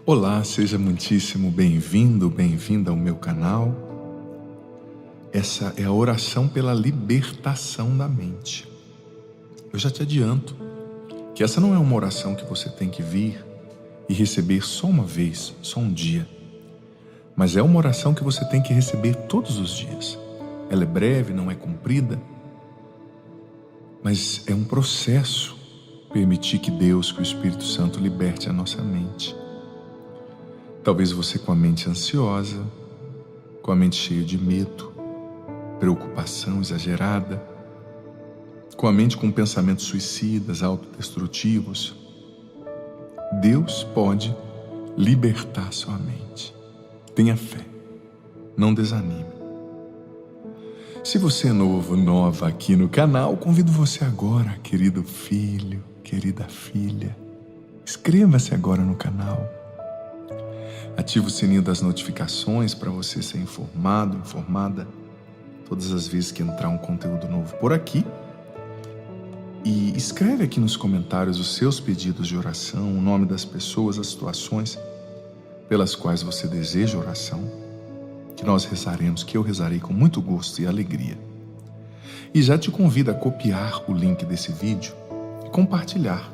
Olá, seja muitíssimo bem-vindo, bem-vinda ao meu canal. Essa é a oração pela libertação da mente. Eu já te adianto que essa não é uma oração que você tem que vir e receber só uma vez, só um dia. Mas é uma oração que você tem que receber todos os dias. Ela é breve, não é comprida, mas é um processo permitir que Deus, que o Espírito Santo liberte a nossa mente. Talvez você com a mente ansiosa, com a mente cheia de medo, preocupação exagerada, com a mente com pensamentos suicidas, autodestrutivos. Deus pode libertar sua mente. Tenha fé, não desanime. Se você é novo, nova aqui no canal, convido você agora, querido filho, querida filha, inscreva-se agora no canal. Ative o sininho das notificações para você ser informado, informada todas as vezes que entrar um conteúdo novo por aqui. E escreve aqui nos comentários os seus pedidos de oração, o nome das pessoas, as situações pelas quais você deseja oração, que nós rezaremos, que eu rezarei com muito gosto e alegria. E já te convido a copiar o link desse vídeo e compartilhar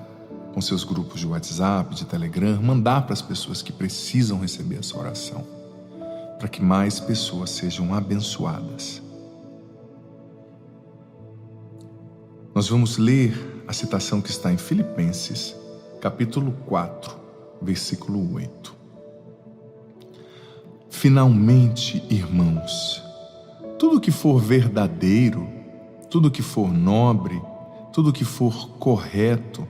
com seus grupos de WhatsApp, de Telegram, mandar para as pessoas que precisam receber essa oração, para que mais pessoas sejam abençoadas. Nós vamos ler a citação que está em Filipenses, capítulo 4, versículo 8. Finalmente, irmãos, tudo que for verdadeiro, tudo que for nobre, tudo que for correto,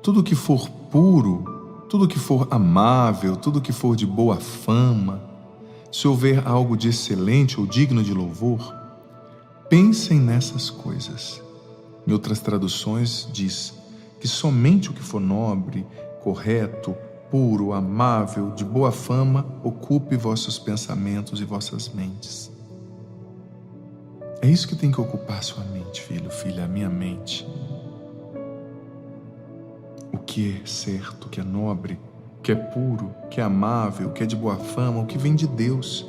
tudo que for puro, tudo que for amável, tudo que for de boa fama, se houver algo de excelente ou digno de louvor, pensem nessas coisas. Em outras traduções diz que somente o que for nobre, correto, puro, amável, de boa fama, ocupe vossos pensamentos e vossas mentes. É isso que tem que ocupar sua mente, filho, filha, a minha mente. O que é certo, o que é nobre, o que é puro, o que é amável, o que é de boa fama, o que vem de Deus.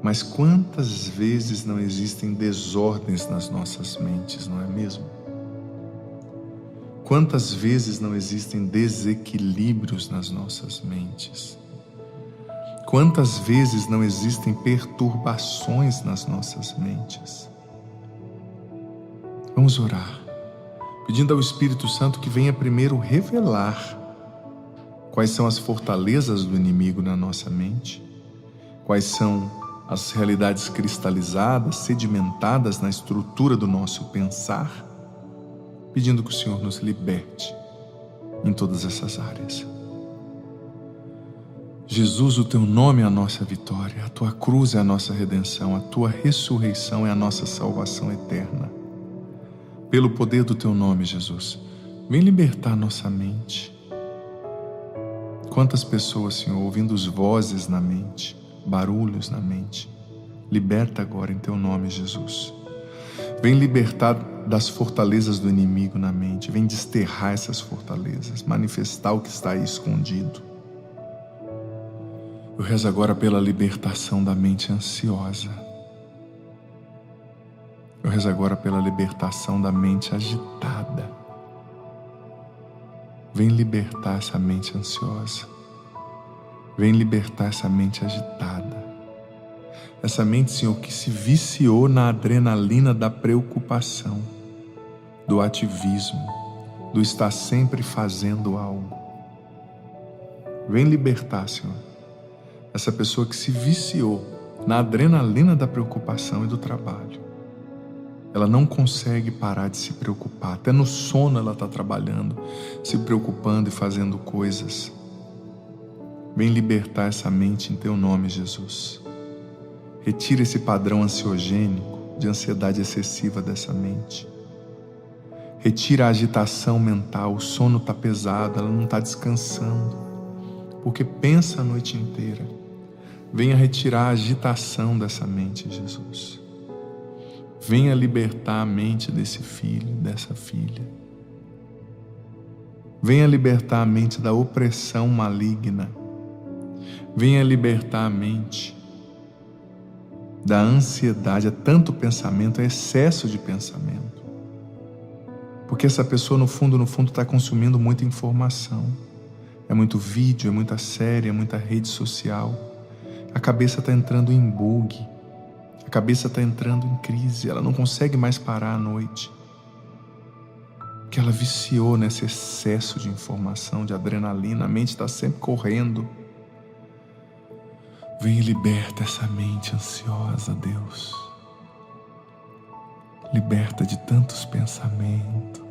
Mas quantas vezes não existem desordens nas nossas mentes, não é mesmo? Quantas vezes não existem desequilíbrios nas nossas mentes? Quantas vezes não existem perturbações nas nossas mentes? Vamos orar, pedindo ao Espírito Santo que venha primeiro revelar quais são as fortalezas do inimigo na nossa mente, quais são as realidades cristalizadas, sedimentadas na estrutura do nosso pensar, pedindo que o Senhor nos liberte em todas essas áreas. Jesus, o teu nome é a nossa vitória, a tua cruz é a nossa redenção, a tua ressurreição é a nossa salvação eterna. Pelo poder do teu nome, Jesus, vem libertar nossa mente. Quantas pessoas, Senhor, ouvindo as vozes na mente, barulhos na mente, liberta agora em teu nome, Jesus. Vem libertar das fortalezas do inimigo na mente, vem desterrar essas fortalezas, manifestar o que está aí escondido. Eu rezo agora pela libertação da mente ansiosa. Eu rezo agora pela libertação da mente agitada. Vem libertar essa mente ansiosa. Vem libertar essa mente agitada. Essa mente, Senhor, que se viciou na adrenalina da preocupação, do ativismo, do estar sempre fazendo algo. Vem libertar, Senhor, essa pessoa que se viciou na adrenalina da preocupação e do trabalho. Ela não consegue parar de se preocupar. Até no sono ela está trabalhando, se preocupando e fazendo coisas. Vem libertar essa mente em teu nome, Jesus. Retira esse padrão ansiogênico de ansiedade excessiva dessa mente. Retira a agitação mental. O sono está pesado, ela não está descansando, porque pensa a noite inteira. Venha retirar a agitação dessa mente, Jesus. Venha libertar a mente desse filho, dessa filha. Venha libertar a mente da opressão maligna. Venha libertar a mente da ansiedade. É tanto pensamento, é excesso de pensamento. Porque essa pessoa, no fundo, está consumindo muita informação. É muito vídeo, é muita série, é muita rede social. A cabeça está entrando em bug. A cabeça está entrando em crise. Ela não consegue mais parar à noite. Porque ela viciou nesse excesso de informação, de adrenalina. A mente está sempre correndo. Vem e liberta essa mente ansiosa, Deus. Liberta de tantos pensamentos.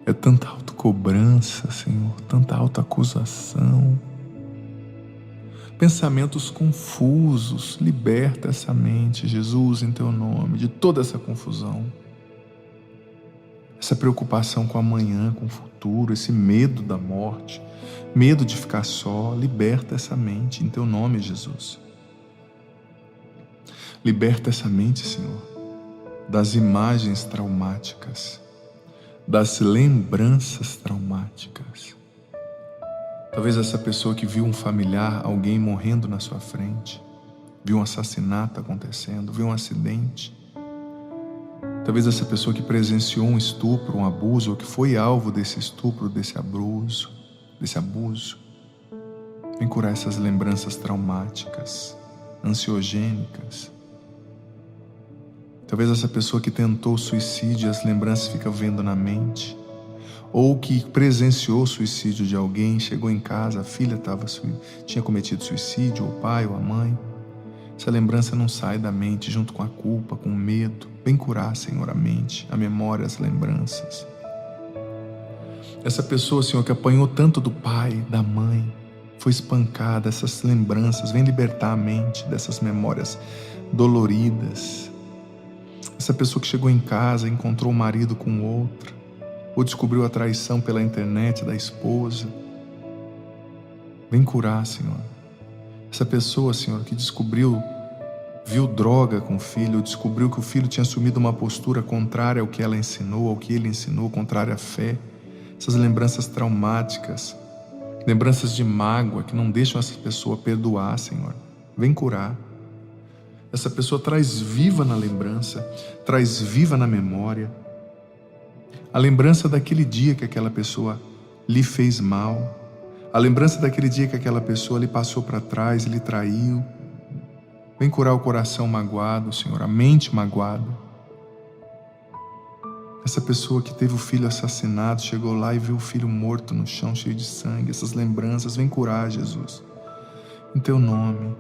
É tanta autocobrança, Senhor, tanta autoacusação. Pensamentos confusos. Liberta essa mente, Jesus, em Teu nome, de toda essa confusão. Essa preocupação com amanhã, com o futuro, esse medo da morte, medo de ficar só. Liberta essa mente em Teu nome, Jesus. Liberta essa mente, Senhor, das imagens traumáticas, das lembranças traumáticas. Talvez essa pessoa que viu um familiar, alguém morrendo na sua frente, viu um assassinato acontecendo, viu um acidente. Talvez essa pessoa que presenciou um estupro, um abuso, ou que foi alvo desse estupro, desse abuso. Vem curar essas lembranças traumáticas, ansiogênicas. Talvez essa pessoa que tentou suicídio, as lembranças ficam vendo na mente. Ou que presenciou o suicídio de alguém, chegou em casa, a filha tinha cometido suicídio, ou o pai, ou a mãe. Essa lembrança não sai da mente junto com a culpa, com o medo. Vem curar, Senhor, a mente, a memória, as lembranças. Essa pessoa, Senhor, que apanhou tanto do pai, da mãe, foi espancada, essas lembranças, vem libertar a mente dessas memórias doloridas. Essa pessoa que chegou em casa, encontrou o marido com outra, ou descobriu a traição pela internet da esposa. Vem curar, Senhor. Essa pessoa, Senhor, que viu droga com o filho, ou descobriu que o filho tinha assumido uma postura contrária ao que ela ensinou, ao que ele ensinou, contrária à fé. Essas lembranças traumáticas, lembranças de mágoa que não deixam essa pessoa perdoar, Senhor. Vem curar. Essa pessoa traz viva na lembrança, traz viva na memória a lembrança daquele dia que aquela pessoa lhe fez mal, a lembrança daquele dia que aquela pessoa lhe passou para trás, lhe traiu. Vem curar o coração magoado, Senhor, a mente magoada. Essa pessoa que teve o filho assassinado, chegou lá e viu o filho morto no chão, cheio de sangue. Essas lembranças, vem curar, Jesus, em Teu nome.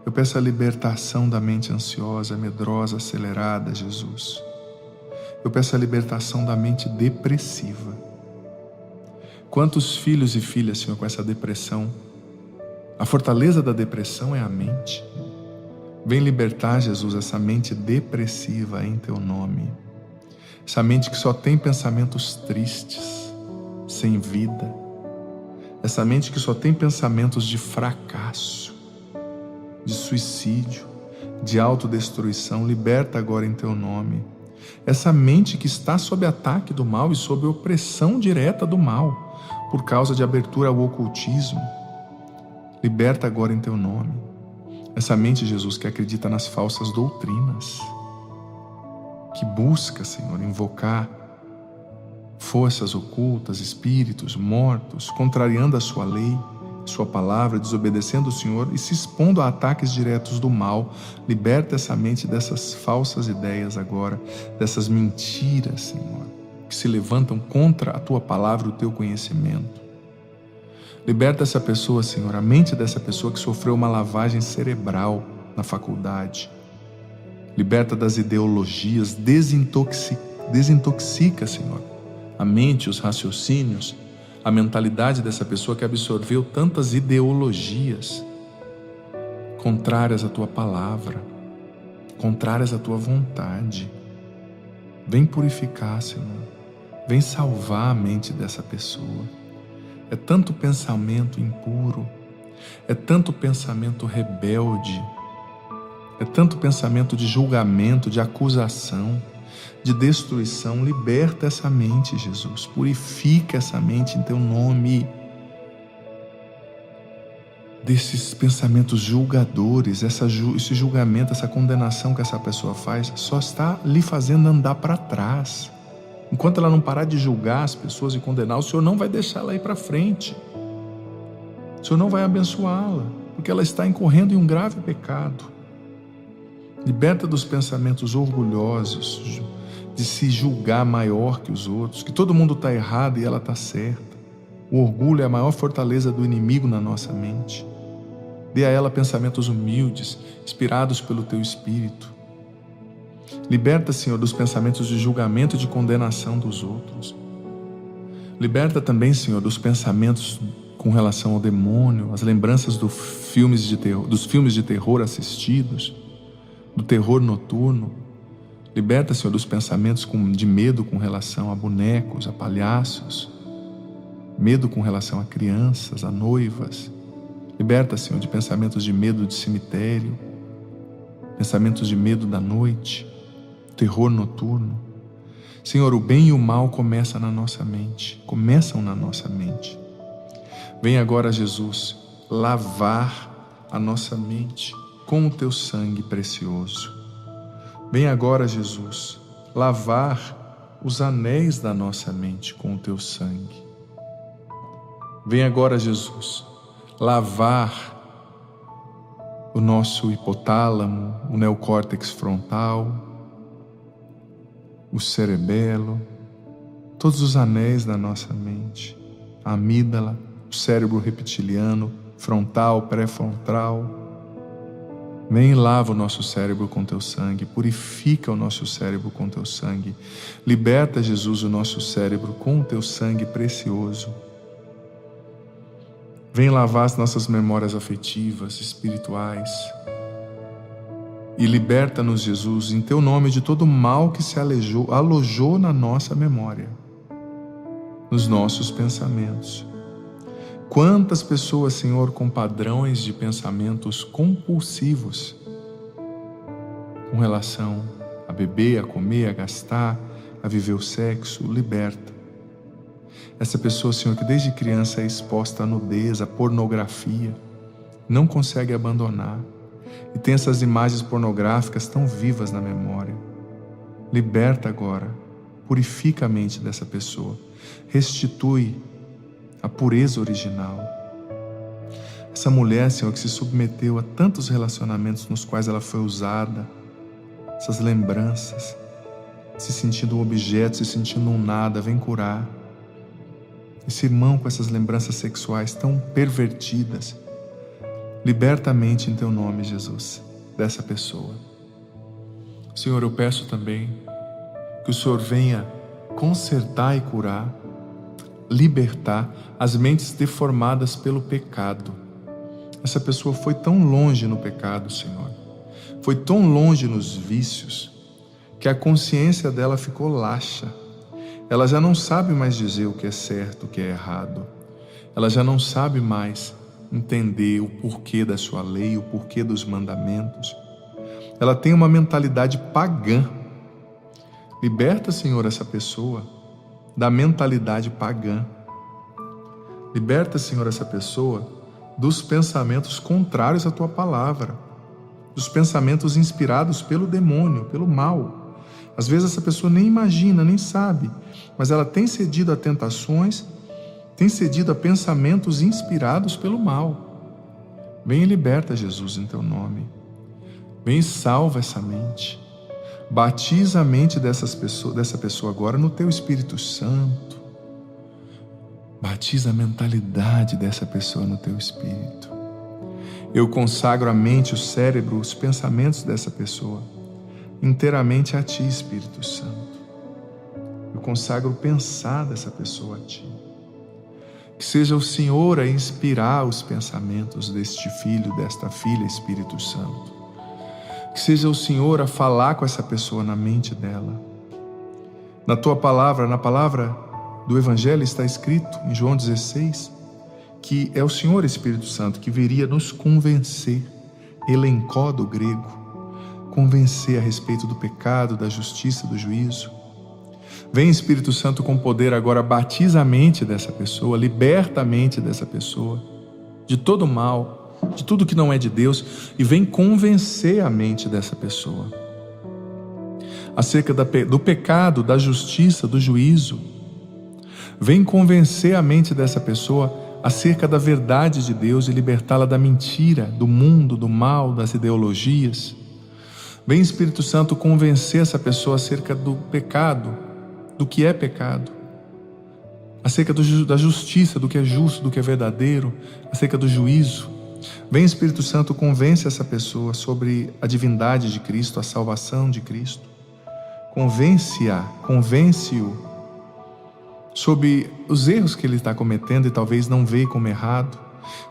Eu peço a libertação da mente ansiosa, medrosa, acelerada, Jesus. Eu peço a libertação da mente depressiva. Quantos filhos e filhas, Senhor, com essa depressão? A fortaleza da depressão é a mente. Vem libertar, Jesus, essa mente depressiva em Teu nome. Essa mente que só tem pensamentos tristes, sem vida. Essa mente que só tem pensamentos de fracasso, de suicídio, de autodestruição. Liberta agora em Teu nome. Essa mente que está sob ataque do mal e sob opressão direta do mal, por causa de abertura ao ocultismo. Liberta agora em Teu nome. Essa mente, Jesus, que acredita nas falsas doutrinas, que busca, Senhor, invocar forças ocultas, espíritos mortos, contrariando a Sua lei, Sua palavra, desobedecendo o Senhor e se expondo a ataques diretos do mal. Liberta essa mente dessas falsas ideias agora, dessas mentiras, Senhor, que se levantam contra a Tua palavra e o Teu conhecimento. Liberta essa pessoa, Senhor, a mente dessa pessoa que sofreu uma lavagem cerebral na faculdade. Liberta das ideologias, desintoxica, Senhor, a mente, os raciocínios, a mentalidade dessa pessoa que absorveu tantas ideologias contrárias à Tua palavra, contrárias à Tua vontade. Vem purificar, Senhor. Vem salvar a mente dessa pessoa. É tanto pensamento impuro, é tanto pensamento rebelde, é tanto pensamento de julgamento, de acusação, de destruição. Liberta essa mente, Jesus. Purifica essa mente em Teu nome. Desses pensamentos julgadores, esse julgamento, essa condenação que essa pessoa faz, só está lhe fazendo andar para trás. Enquanto ela não parar de julgar as pessoas e condenar, o Senhor não vai deixar ela ir para frente. O Senhor não vai abençoá-la, porque ela está incorrendo em um grave pecado. Liberta dos pensamentos orgulhosos, de se julgar maior que os outros, que todo mundo está errado e ela está certa. O orgulho é a maior fortaleza do inimigo na nossa mente. Dê a ela pensamentos humildes, inspirados pelo Teu Espírito. Liberta, Senhor, dos pensamentos de julgamento e de condenação dos outros. Liberta também, Senhor, dos pensamentos com relação ao demônio, as lembranças dos filmes de terror assistidos, do terror noturno. Liberta, Senhor, dos pensamentos de medo com relação a bonecos, a palhaços, medo com relação a crianças, a noivas. Liberta, Senhor, de pensamentos de medo de cemitério, pensamentos de medo da noite, terror noturno. Senhor, o bem e o mal começam na nossa mente. Vem agora, Jesus, lavar a nossa mente com o Teu sangue precioso. Vem agora, Jesus, lavar os anéis da nossa mente com o Teu sangue. Vem agora, Jesus, lavar o nosso hipotálamo, o neocórtex frontal, o cerebelo, todos os anéis da nossa mente, a amígdala, o cérebro reptiliano, frontal, pré-frontal. Vem e lava o nosso cérebro com Teu sangue, purifica o nosso cérebro com Teu sangue. Liberta, Jesus, o nosso cérebro com o Teu sangue precioso. Vem lavar as nossas memórias afetivas, espirituais. E liberta-nos, Jesus, em Teu nome, de todo mal que se alojou na nossa memória, nos nossos pensamentos. Quantas pessoas, Senhor, com padrões de pensamentos compulsivos com relação a beber, a comer, a gastar, a viver o sexo, liberta. Essa pessoa, Senhor, que desde criança é exposta à nudez, à pornografia, não consegue abandonar e tem essas imagens pornográficas tão vivas na memória. Liberta agora, purifica a mente dessa pessoa, restitui a pureza original. Essa mulher, Senhor, que se submeteu a tantos relacionamentos nos quais ela foi usada, essas lembranças, se sentindo um objeto, se sentindo um nada, vem curar. Esse irmão com essas lembranças sexuais tão pervertidas, liberta a mente em Teu nome, Jesus, dessa pessoa. Senhor, eu peço também que o Senhor venha consertar e curar, libertar as mentes deformadas pelo pecado. Essa pessoa foi tão longe no pecado, Senhor, foi tão longe nos vícios, que a consciência dela ficou laxa. Ela já não sabe mais dizer o que é certo, o que é errado. Ela já não sabe mais entender o porquê da sua lei, o porquê dos mandamentos. Ela tem uma mentalidade pagã. Liberta, Senhor, essa pessoa da mentalidade pagã. Liberta, Senhor, essa pessoa dos pensamentos contrários à Tua palavra, dos pensamentos inspirados pelo demônio, pelo mal. Às vezes essa pessoa nem imagina, nem sabe, mas ela tem cedido a tentações, tem cedido a pensamentos inspirados pelo mal. Vem e liberta, Jesus, em Teu nome. Vem e salva essa mente. Batiza a mente dessa pessoa agora no Teu Espírito Santo. Batiza a mentalidade dessa pessoa no Teu Espírito. Eu consagro a mente, o cérebro, os pensamentos dessa pessoa inteiramente a Ti, Espírito Santo. Eu consagro o pensar dessa pessoa a Ti. Que seja o Senhor a inspirar os pensamentos deste filho, desta filha, Espírito Santo. Que seja o Senhor a falar com essa pessoa na mente dela. Na Tua palavra, na palavra do Evangelho está escrito, em João 16, que é o Senhor, Espírito Santo, que viria nos convencer, elencó do grego, convencer a respeito do pecado, da justiça, do juízo. Vem, Espírito Santo, com poder agora, batiza a mente dessa pessoa, liberta a mente dessa pessoa de todo mal, de tudo que não é de Deus, e vem convencer a mente dessa pessoa acerca do pecado, da justiça, do juízo. Vem convencer a mente dessa pessoa acerca da verdade de Deus e libertá-la da mentira, do mundo, do mal, das ideologias. Vem, Espírito Santo, convencer essa pessoa acerca do pecado, do que é pecado, acerca da justiça, do que é justo, do que é verdadeiro, acerca do juízo. Vem, Espírito Santo, convence essa pessoa sobre a divindade de Cristo, a salvação de Cristo. Convence-o sobre os erros que ele está cometendo e talvez não vê como errado.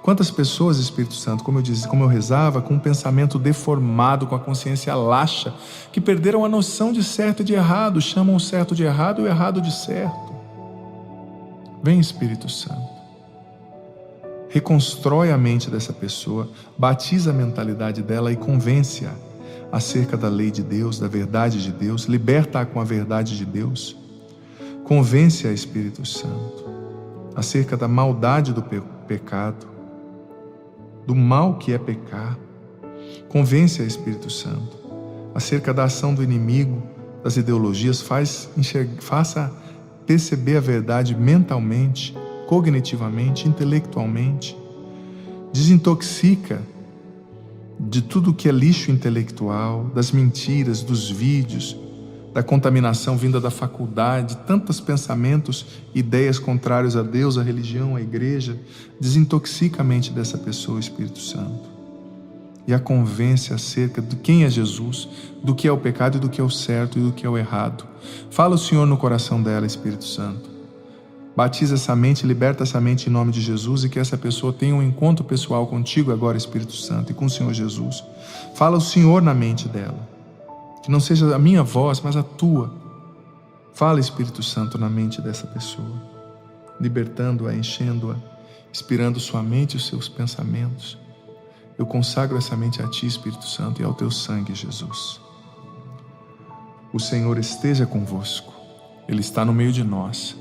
Quantas pessoas, Espírito Santo, como eu rezava, com um pensamento deformado, com a consciência laxa, que perderam a noção de certo e de errado, chamam o certo de errado e o errado de certo. Vem, Espírito Santo, reconstrói a mente dessa pessoa, batiza a mentalidade dela e convence-a acerca da lei de Deus, da verdade de Deus, liberta-a com a verdade de Deus. Convence-a, Espírito Santo, acerca da maldade do pecado, do mal que é pecar. Convence-a, Espírito Santo, acerca da ação do inimigo, das ideologias. Faça perceber a verdade mentalmente, cognitivamente, intelectualmente. Desintoxica de tudo que é lixo intelectual, das mentiras, dos vídeos, da contaminação vinda da faculdade, tantos pensamentos, ideias contrários a Deus, a religião, a igreja. Desintoxica a mente dessa pessoa, Espírito Santo, e a convence acerca de quem é Jesus, do que é o pecado e do que é o certo e do que é o errado. Fala o Senhor no coração dela, Espírito Santo. Batiza essa mente, liberta essa mente em nome de Jesus, e que essa pessoa tenha um encontro pessoal contigo agora, Espírito Santo, e com o Senhor Jesus. Fala o Senhor na mente dela, que não seja a minha voz, mas a tua. Fala, Espírito Santo, na mente dessa pessoa, libertando-a, enchendo-a, inspirando sua mente e os seus pensamentos. Eu consagro essa mente a ti, Espírito Santo, e ao teu sangue, Jesus. O Senhor esteja convosco, Ele está no meio de nós.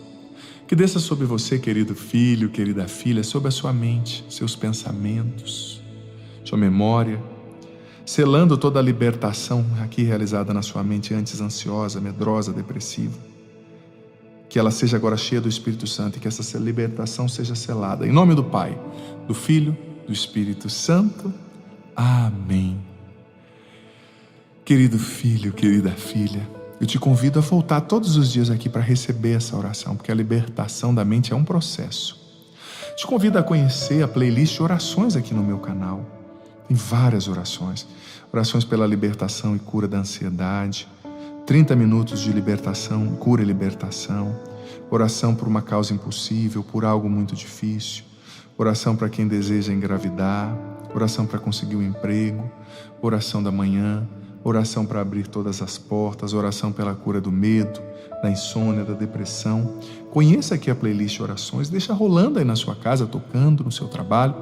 Que desça sobre você, querido filho, querida filha, sobre a sua mente, seus pensamentos, sua memória, selando toda a libertação aqui realizada na sua mente antes ansiosa, medrosa, depressiva. Que ela seja agora cheia do Espírito Santo e que essa libertação seja selada. Em nome do Pai, do Filho, do Espírito Santo. Amém. Querido filho, querida filha, eu te convido a voltar todos os dias aqui para receber essa oração, porque a libertação da mente é um processo. Te convido a conhecer a playlist de orações aqui no meu canal. Tem várias orações. Orações pela libertação e cura da ansiedade. 30 minutos de libertação, cura e libertação. Oração por uma causa impossível, por algo muito difícil. Oração para quem deseja engravidar. Oração para conseguir um emprego. Oração da manhã. Oração para abrir todas as portas, oração pela cura do medo, da insônia, da depressão. Conheça aqui a playlist de orações, deixa rolando aí na sua casa, tocando no seu trabalho,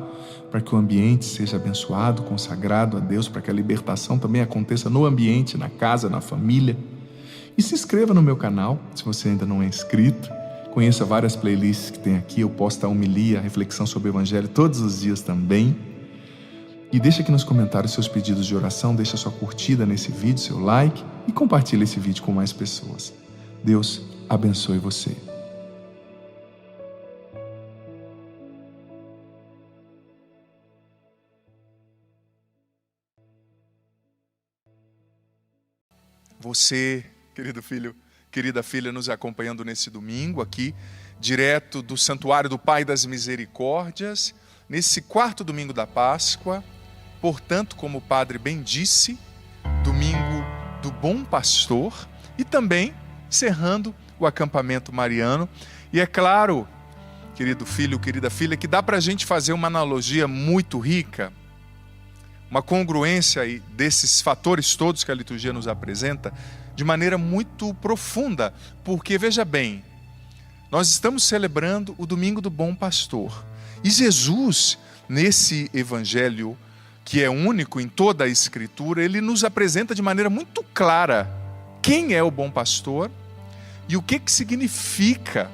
para que o ambiente seja abençoado, consagrado a Deus, para que a libertação também aconteça no ambiente, na casa, na família. E se inscreva no meu canal, se você ainda não é inscrito. Conheça várias playlists que tem aqui, eu posto a homilia, a reflexão sobre o Evangelho todos os dias também. E deixa aqui nos comentários seus pedidos de oração, deixa sua curtida nesse vídeo, seu like e compartilha esse vídeo com mais pessoas. Deus abençoe você. Você, querido filho, querida filha, nos acompanhando nesse domingo aqui, direto do Santuário do Pai das Misericórdias, nesse 4º domingo da Páscoa. Portanto, como o padre bem disse, domingo do Bom Pastor, e também encerrando o acampamento mariano. E é claro, querido filho, querida filha, que dá para a gente fazer uma analogia muito rica, uma congruência aí desses fatores todos que a liturgia nos apresenta, de maneira muito profunda, porque, veja bem, nós estamos celebrando o domingo do Bom Pastor. E Jesus, nesse evangelho que é único em toda a Escritura, ele nos apresenta de maneira muito clara quem é o bom pastor e o que significa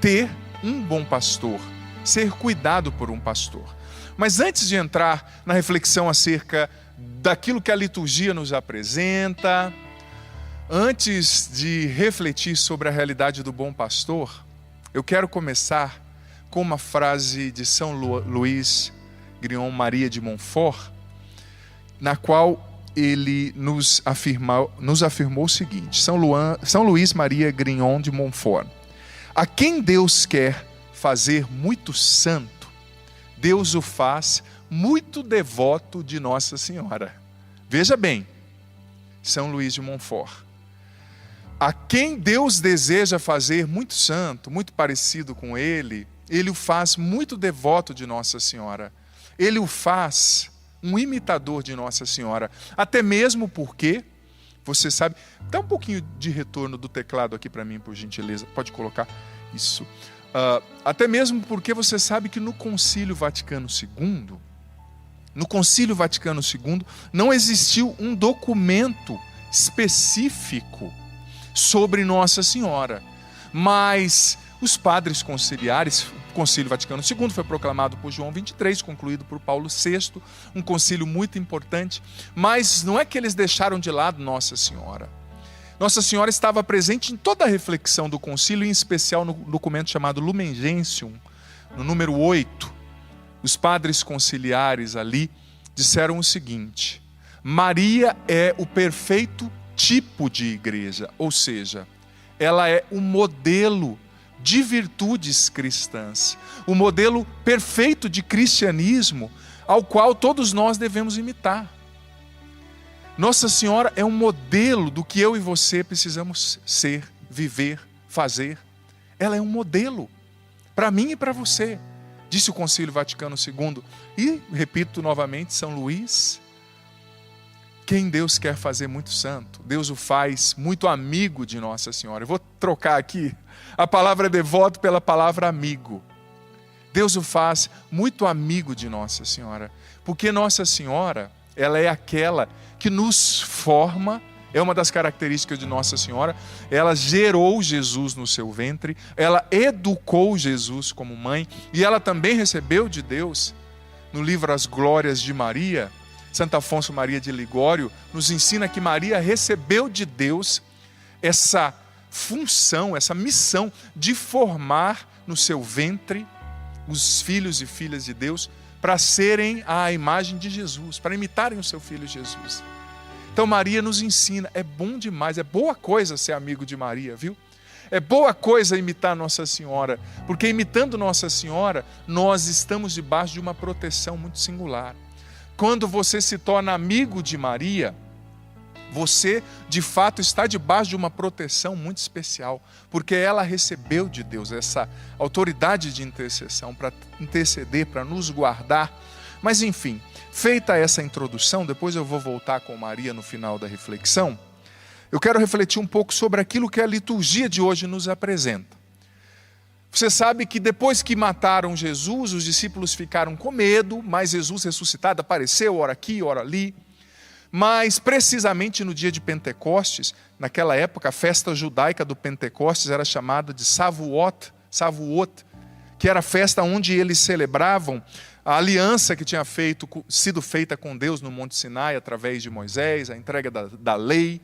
ter um bom pastor, ser cuidado por um pastor. Mas antes de entrar na reflexão acerca daquilo que a liturgia nos apresenta, antes de refletir sobre a realidade do bom pastor, eu quero começar com uma frase de São Luís Grignon Maria de Montfort, na qual ele nos afirmou o seguinte: São Luís Maria Grignon de Montfort: a quem Deus quer fazer muito santo, Deus o faz muito devoto de Nossa Senhora. Veja bem, São Luís de Montfort: a quem Deus deseja fazer muito santo, muito parecido com Ele, Ele o faz muito devoto de Nossa Senhora. Ele o faz um imitador de Nossa Senhora. Até mesmo porque, você sabe... Dá um pouquinho de retorno do teclado aqui para mim, por gentileza. Pode colocar isso. Até mesmo porque você sabe que no Concílio Vaticano II, não existiu um documento específico sobre Nossa Senhora. Mas os padres conciliares, o Concílio Vaticano II foi proclamado por João XXIII, concluído por Paulo VI, um concílio muito importante, mas não é que eles deixaram de lado Nossa Senhora. Nossa Senhora estava presente em toda a reflexão do concílio, em especial no documento chamado Lumen Gentium, no número 8. Os padres conciliares ali disseram o seguinte: Maria é o perfeito tipo de igreja, ou seja, ela é o modelo de virtudes cristãs, o modelo perfeito de cristianismo ao qual todos nós devemos imitar. Nossa Senhora é um modelo do que eu e você precisamos ser, viver, fazer. Ela é um modelo para mim e para você, disse o Concílio Vaticano II. E, repito novamente, São Luís: quem Deus quer fazer muito santo, Deus o faz muito amigo de Nossa Senhora. Eu vou trocar aqui a palavra devoto pela palavra amigo. Deus o faz muito amigo de Nossa Senhora, porque Nossa Senhora, ela é aquela que nos forma, é uma das características de Nossa Senhora. Ela gerou Jesus no seu ventre, ela educou Jesus como mãe, e ela também recebeu de Deus, no livro As Glórias de Maria, Santo Afonso Maria de Ligório nos ensina que Maria recebeu de Deus essa função, essa missão de formar no seu ventre os filhos e filhas de Deus para serem a imagem de Jesus, para imitarem o seu filho Jesus. Então Maria nos ensina, é bom demais, é boa coisa ser amigo de Maria, viu? É boa coisa imitar Nossa Senhora, porque imitando Nossa Senhora, nós estamos debaixo de uma proteção muito singular. Quando você se torna amigo de Maria, você de fato está debaixo de uma proteção muito especial, porque ela recebeu de Deus essa autoridade de intercessão para interceder, para nos guardar. Mas enfim, feita essa introdução, depois eu vou voltar com Maria no final da reflexão. Eu quero refletir um pouco sobre aquilo que a liturgia de hoje nos apresenta. Você sabe que depois que mataram Jesus, os discípulos ficaram com medo, mas Jesus ressuscitado apareceu, ora aqui, ora ali. Mas precisamente no dia de Pentecostes, naquela época a festa judaica do Pentecostes era chamada de Shavuot, que era a festa onde eles celebravam a aliança que tinha sido feita com Deus no Monte Sinai, através de Moisés, a entrega da lei.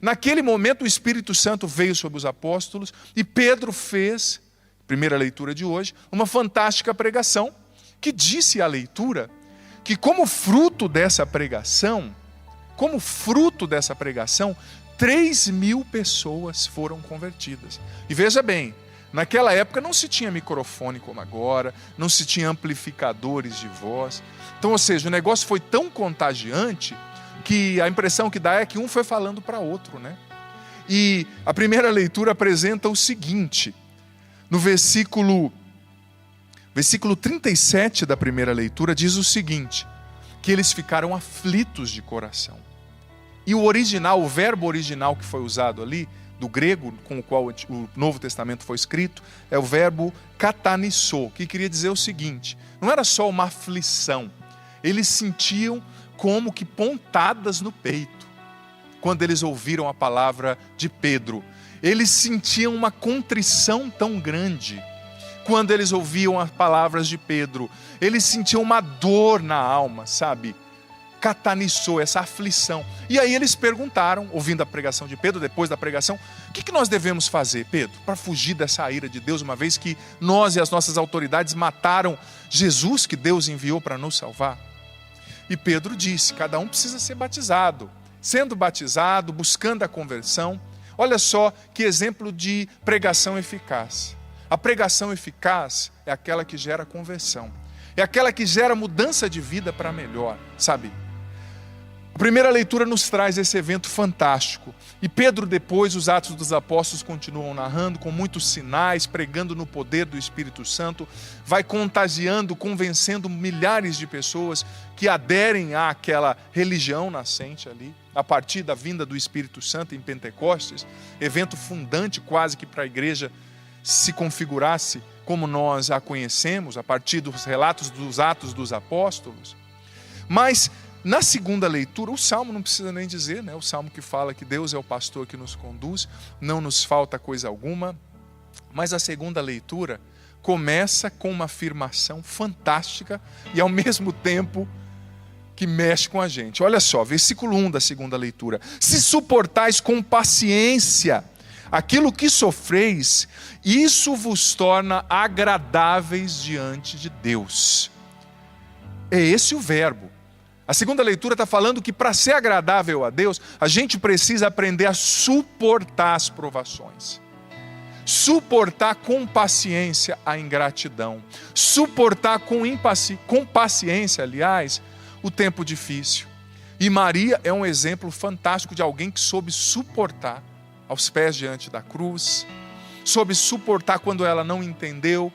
Naquele momento o Espírito Santo veio sobre os apóstolos e Pedro fez, primeira leitura de hoje, uma fantástica pregação, que disse à leitura que como fruto dessa pregação, 3.000 pessoas foram convertidas. E veja bem, naquela época não se tinha microfone como agora, não se tinha amplificadores de voz. Então, ou seja, o negócio foi tão contagiante que a impressão que dá é que um foi falando para outro, né? E a primeira leitura apresenta o seguinte, no versículo 37 da primeira leitura diz o seguinte, que eles ficaram aflitos de coração. E o verbo original que foi usado ali, do grego com o qual o Novo Testamento foi escrito, é o verbo katanisso, que queria dizer o seguinte, não era só uma aflição, Eles sentiam como que pontadas no peito quando eles ouviram a palavra de Pedro. Eles sentiam uma contrição tão grande quando eles ouviam as palavras de Pedro. Eles sentiam uma dor na alma, sabe? Cataniçou essa aflição. E aí eles perguntaram, ouvindo a pregação de Pedro, depois da pregação, o que nós devemos fazer, Pedro, para fugir dessa ira de Deus, uma vez que nós e as nossas autoridades mataram Jesus, que Deus enviou para nos salvar? E Pedro disse, cada um precisa ser batizado. Sendo batizado, buscando a conversão. Olha só que exemplo de pregação eficaz. A pregação eficaz é aquela que gera conversão. É aquela que gera mudança de vida para melhor, sabe? A primeira leitura nos traz esse evento fantástico. E Pedro depois, os Atos dos Apóstolos continuam narrando, com muitos sinais, pregando no poder do Espírito Santo, vai contagiando, convencendo milhares de pessoas que aderem àquela religião nascente ali, a partir da vinda do Espírito Santo em Pentecostes, evento fundante quase que para a igreja se configurasse como nós a conhecemos, a partir dos relatos dos Atos dos Apóstolos. Mas na segunda leitura, o Salmo não precisa nem dizer, né? O Salmo que fala que Deus é o pastor que nos conduz, não nos falta coisa alguma. Mas a segunda leitura começa com uma afirmação fantástica e ao mesmo tempo que mexe com a gente. Olha só, versículo 1 da segunda leitura. Se suportais com paciência aquilo que sofreis, isso vos torna agradáveis diante de Deus. É esse o verbo. A segunda leitura está falando que para ser agradável a Deus, a gente precisa aprender a suportar as provações. Suportar com paciência a ingratidão. Suportar com paciência, aliás, o tempo difícil. E Maria é um exemplo fantástico de alguém que soube suportar aos pés diante da cruz, soube suportar quando ela não entendeu,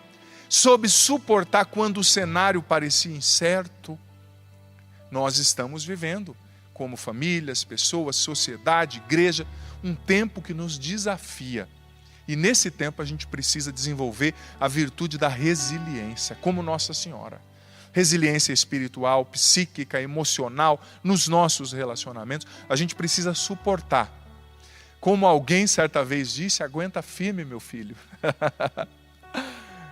soube suportar quando o cenário parecia incerto. Nós estamos vivendo, como famílias, pessoas, sociedade, igreja, um tempo que nos desafia. E nesse tempo a gente precisa desenvolver a virtude da resiliência, como Nossa Senhora. Resiliência espiritual, psíquica, emocional, nos nossos relacionamentos. A gente precisa suportar. Como alguém certa vez disse, aguenta firme, meu filho.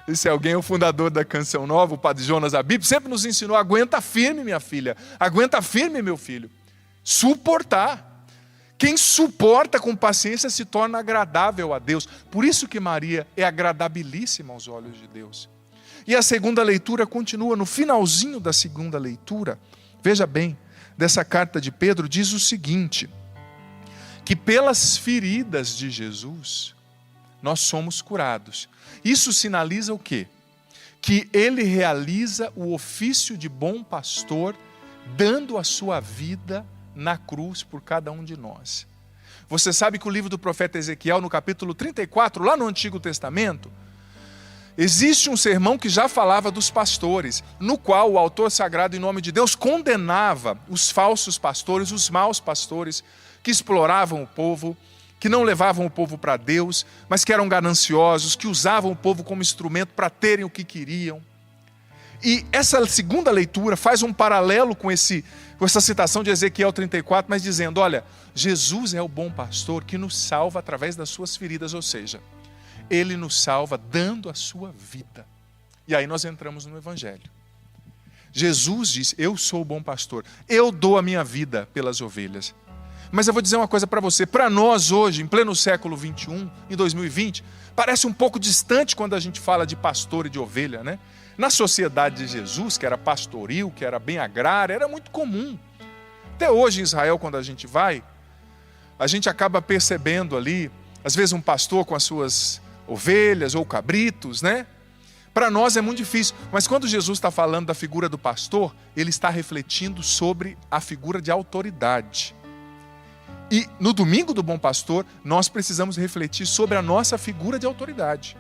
Esse alguém é o fundador da Canção Nova, o Padre Jonas Abib, sempre nos ensinou, aguenta firme, minha filha, aguenta firme, meu filho. Suportar. Quem suporta com paciência se torna agradável a Deus. Por isso que Maria é agradabilíssima aos olhos de Deus. E a segunda leitura continua, no finalzinho da segunda leitura, veja bem, dessa carta de Pedro, diz o seguinte, que pelas feridas de Jesus, nós somos curados. Isso sinaliza o quê? Que ele realiza o ofício de bom pastor, dando a sua vida na cruz por cada um de nós. Você sabe que o livro do profeta Ezequiel, no capítulo 34, lá no Antigo Testamento, existe um sermão que já falava dos pastores, no qual o autor sagrado, em nome de Deus, condenava os falsos pastores, os maus pastores, que exploravam o povo, que não levavam o povo para Deus, mas que eram gananciosos, que usavam o povo como instrumento para terem o que queriam. E essa segunda leitura faz um paralelo com essa citação de Ezequiel 34, mas dizendo, olha, Jesus é o bom pastor que nos salva através das suas feridas, ou seja, ele nos salva dando a sua vida. E aí nós entramos no Evangelho. Jesus diz, eu sou o bom pastor, eu dou a minha vida pelas ovelhas. Mas eu vou dizer uma coisa para você, para nós hoje, em pleno século 21, em 2020, parece um pouco distante quando a gente fala de pastor e de ovelha, né? Na sociedade de Jesus, que era pastoril, que era bem agrária, era muito comum. Até hoje em Israel, quando a gente vai, a gente acaba percebendo ali, às vezes um pastor com as suas ovelhas ou cabritos, né? Para nós é muito difícil, mas quando Jesus está falando da figura do pastor, ele está refletindo sobre a figura de autoridade. E no domingo do Bom Pastor, nós precisamos refletir sobre a nossa figura de autoridade.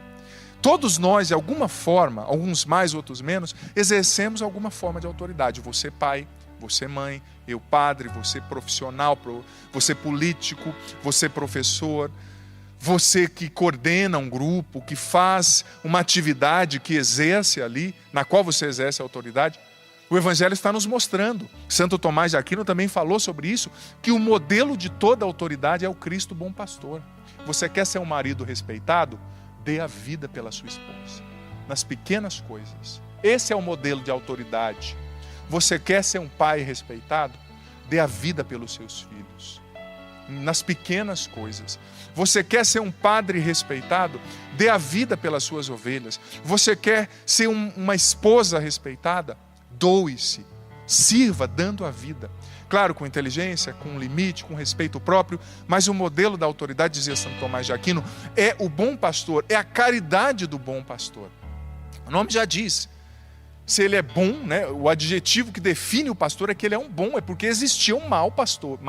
Todos nós, de alguma forma, alguns mais, outros menos, exercemos alguma forma de autoridade. Você pai, você mãe, eu padre, você profissional, você político, você professor, você que coordena um grupo, que faz uma atividade, que exerce ali, na qual você exerce a autoridade. O Evangelho está nos mostrando. Santo Tomás de Aquino também falou sobre isso, que o modelo de toda autoridade é o Cristo bom pastor. Você quer ser um marido respeitado? Dê a vida pela sua esposa, nas pequenas coisas. Esse é o modelo de autoridade. Você quer ser um pai respeitado? Dê a vida pelos seus filhos, nas pequenas coisas. Você quer ser um padre respeitado? Dê a vida pelas suas ovelhas. Você quer ser uma esposa respeitada? Doe-se, sirva dando a vida. Claro, com inteligência, com limite, com respeito próprio, mas o modelo da autoridade, dizia Santo Tomás de Aquino, é o bom pastor, é a caridade do bom pastor. O nome já diz, se ele é bom, né, o adjetivo que define o pastor é que ele é um bom, é porque existia um mau pastor,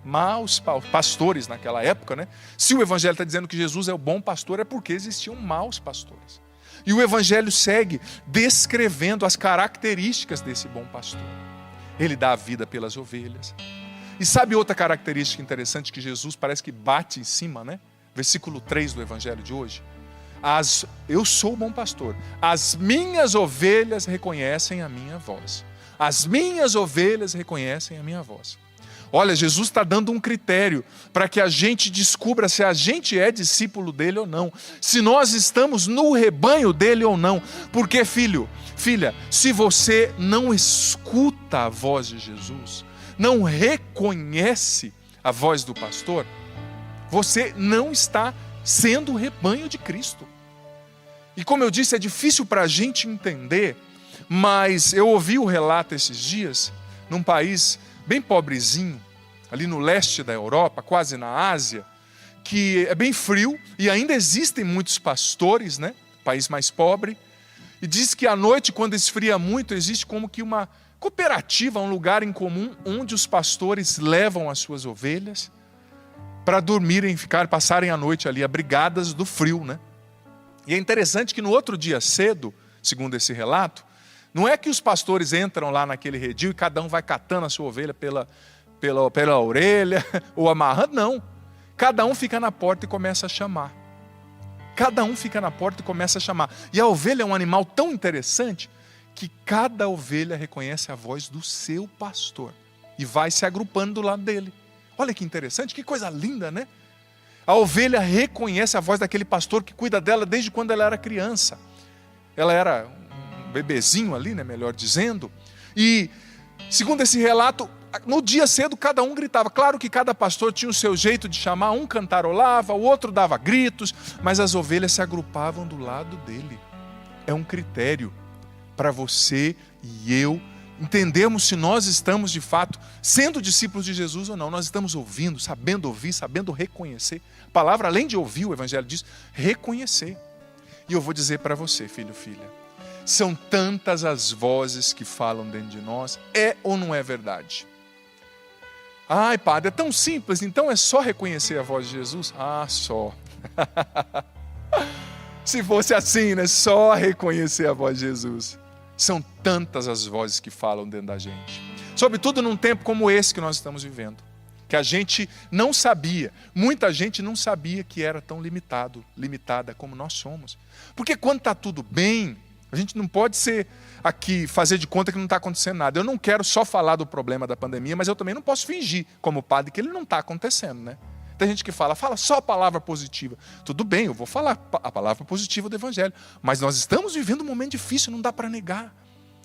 maus pastores naquela época, né? Se o Evangelho está dizendo que Jesus é o bom pastor, é porque existiam maus pastores. E o Evangelho segue descrevendo as características desse bom pastor. Ele dá a vida pelas ovelhas. E sabe outra característica interessante que Jesus parece que bate em cima, né? Versículo 3 do Evangelho de hoje. Eu sou o bom pastor. As minhas ovelhas reconhecem a minha voz. As minhas ovelhas reconhecem a minha voz. Olha, Jesus está dando um critério para que a gente descubra se a gente é discípulo dele ou não. Se nós estamos no rebanho dele ou não. Porque, filha, se você não escuta a voz de Jesus, não reconhece a voz do pastor, você não está sendo o rebanho de Cristo. E como eu disse, é difícil para a gente entender, mas eu ouvi o relato esses dias, num país bem pobrezinho, ali no leste da Europa, quase na Ásia, que é bem frio e ainda existem muitos pastores, né? País mais pobre. E diz que à noite, quando esfria muito, existe como que uma cooperativa, um lugar em comum, onde os pastores levam as suas ovelhas para dormirem, passarem a noite ali, abrigadas do frio, né? E é interessante que no outro dia cedo, segundo esse relato, não é que os pastores entram lá naquele redil e cada um vai catando a sua ovelha pela orelha ou amarrando, não. Cada um fica na porta e começa a chamar. Cada um fica na porta e começa a chamar. E a ovelha é um animal tão interessante que cada ovelha reconhece a voz do seu pastor e vai se agrupando do lado dele. Olha que interessante, que coisa linda, né? A ovelha reconhece a voz daquele pastor que cuida dela desde quando ela era criança. Ela era um bebezinho ali, né, melhor dizendo. E, segundo esse relato, no dia cedo cada um gritava. Claro que cada pastor tinha o seu jeito de chamar. Um cantarolava, o outro dava gritos, mas as ovelhas se agrupavam do lado dele. É um critério para você e eu entendermos se nós estamos de fato sendo discípulos de Jesus ou não. Nós estamos ouvindo, sabendo ouvir, sabendo reconhecer. A palavra, além de ouvir, o Evangelho diz, reconhecer. E eu vou dizer para você, filho, filha, são tantas as vozes que falam dentro de nós, é ou não é verdade? Ai, padre, é tão simples, então é só reconhecer a voz de Jesus? Ah, só. Se fosse assim, né? Só reconhecer a voz de Jesus. São tantas as vozes que falam dentro da gente. Sobretudo num tempo como esse que nós estamos vivendo. Que a gente não sabia, muita gente não sabia que era tão limitada como nós somos. Porque quando está tudo bem, a gente não pode ser aqui, fazer de conta que não está acontecendo nada. Eu não quero só falar do problema da pandemia, mas eu também não posso fingir, como padre, que ele não está acontecendo, né? Tem gente que fala só a palavra positiva. Tudo bem, eu vou falar a palavra positiva do Evangelho. Mas nós estamos vivendo um momento difícil, não dá para negar.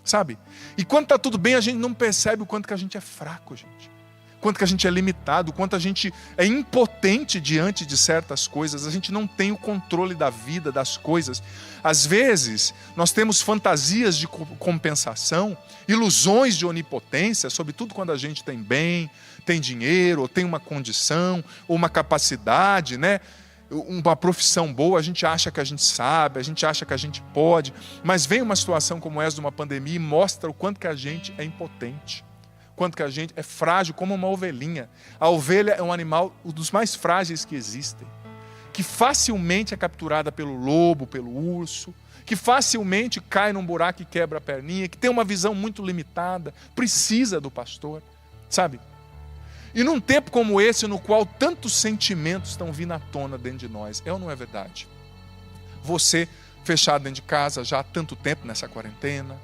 Sabe? E quando está tudo bem, a gente não percebe o quanto que a gente é fraco, gente. Quanto que a gente é limitado, quanto a gente é impotente diante de certas coisas. A gente não tem o controle da vida, das coisas. Às vezes, nós temos fantasias de compensação, ilusões de onipotência, sobretudo quando a gente tem bem, tem dinheiro, ou tem uma condição, ou uma capacidade, né? Uma profissão boa, a gente acha que a gente sabe, a gente acha que a gente pode, mas vem uma situação como essa de uma pandemia e mostra o quanto que a gente é impotente. Quanto que a gente é frágil como uma ovelhinha. A ovelha é um animal, um dos mais frágeis que existem, que facilmente é capturada pelo lobo, pelo urso, que facilmente cai num buraco e quebra a perninha, que tem uma visão muito limitada, precisa do pastor, sabe? E num tempo como esse, no qual tantos sentimentos estão vindo à tona dentro de nós, é ou não é verdade? Você fechado dentro de casa já há tanto tempo nessa quarentena,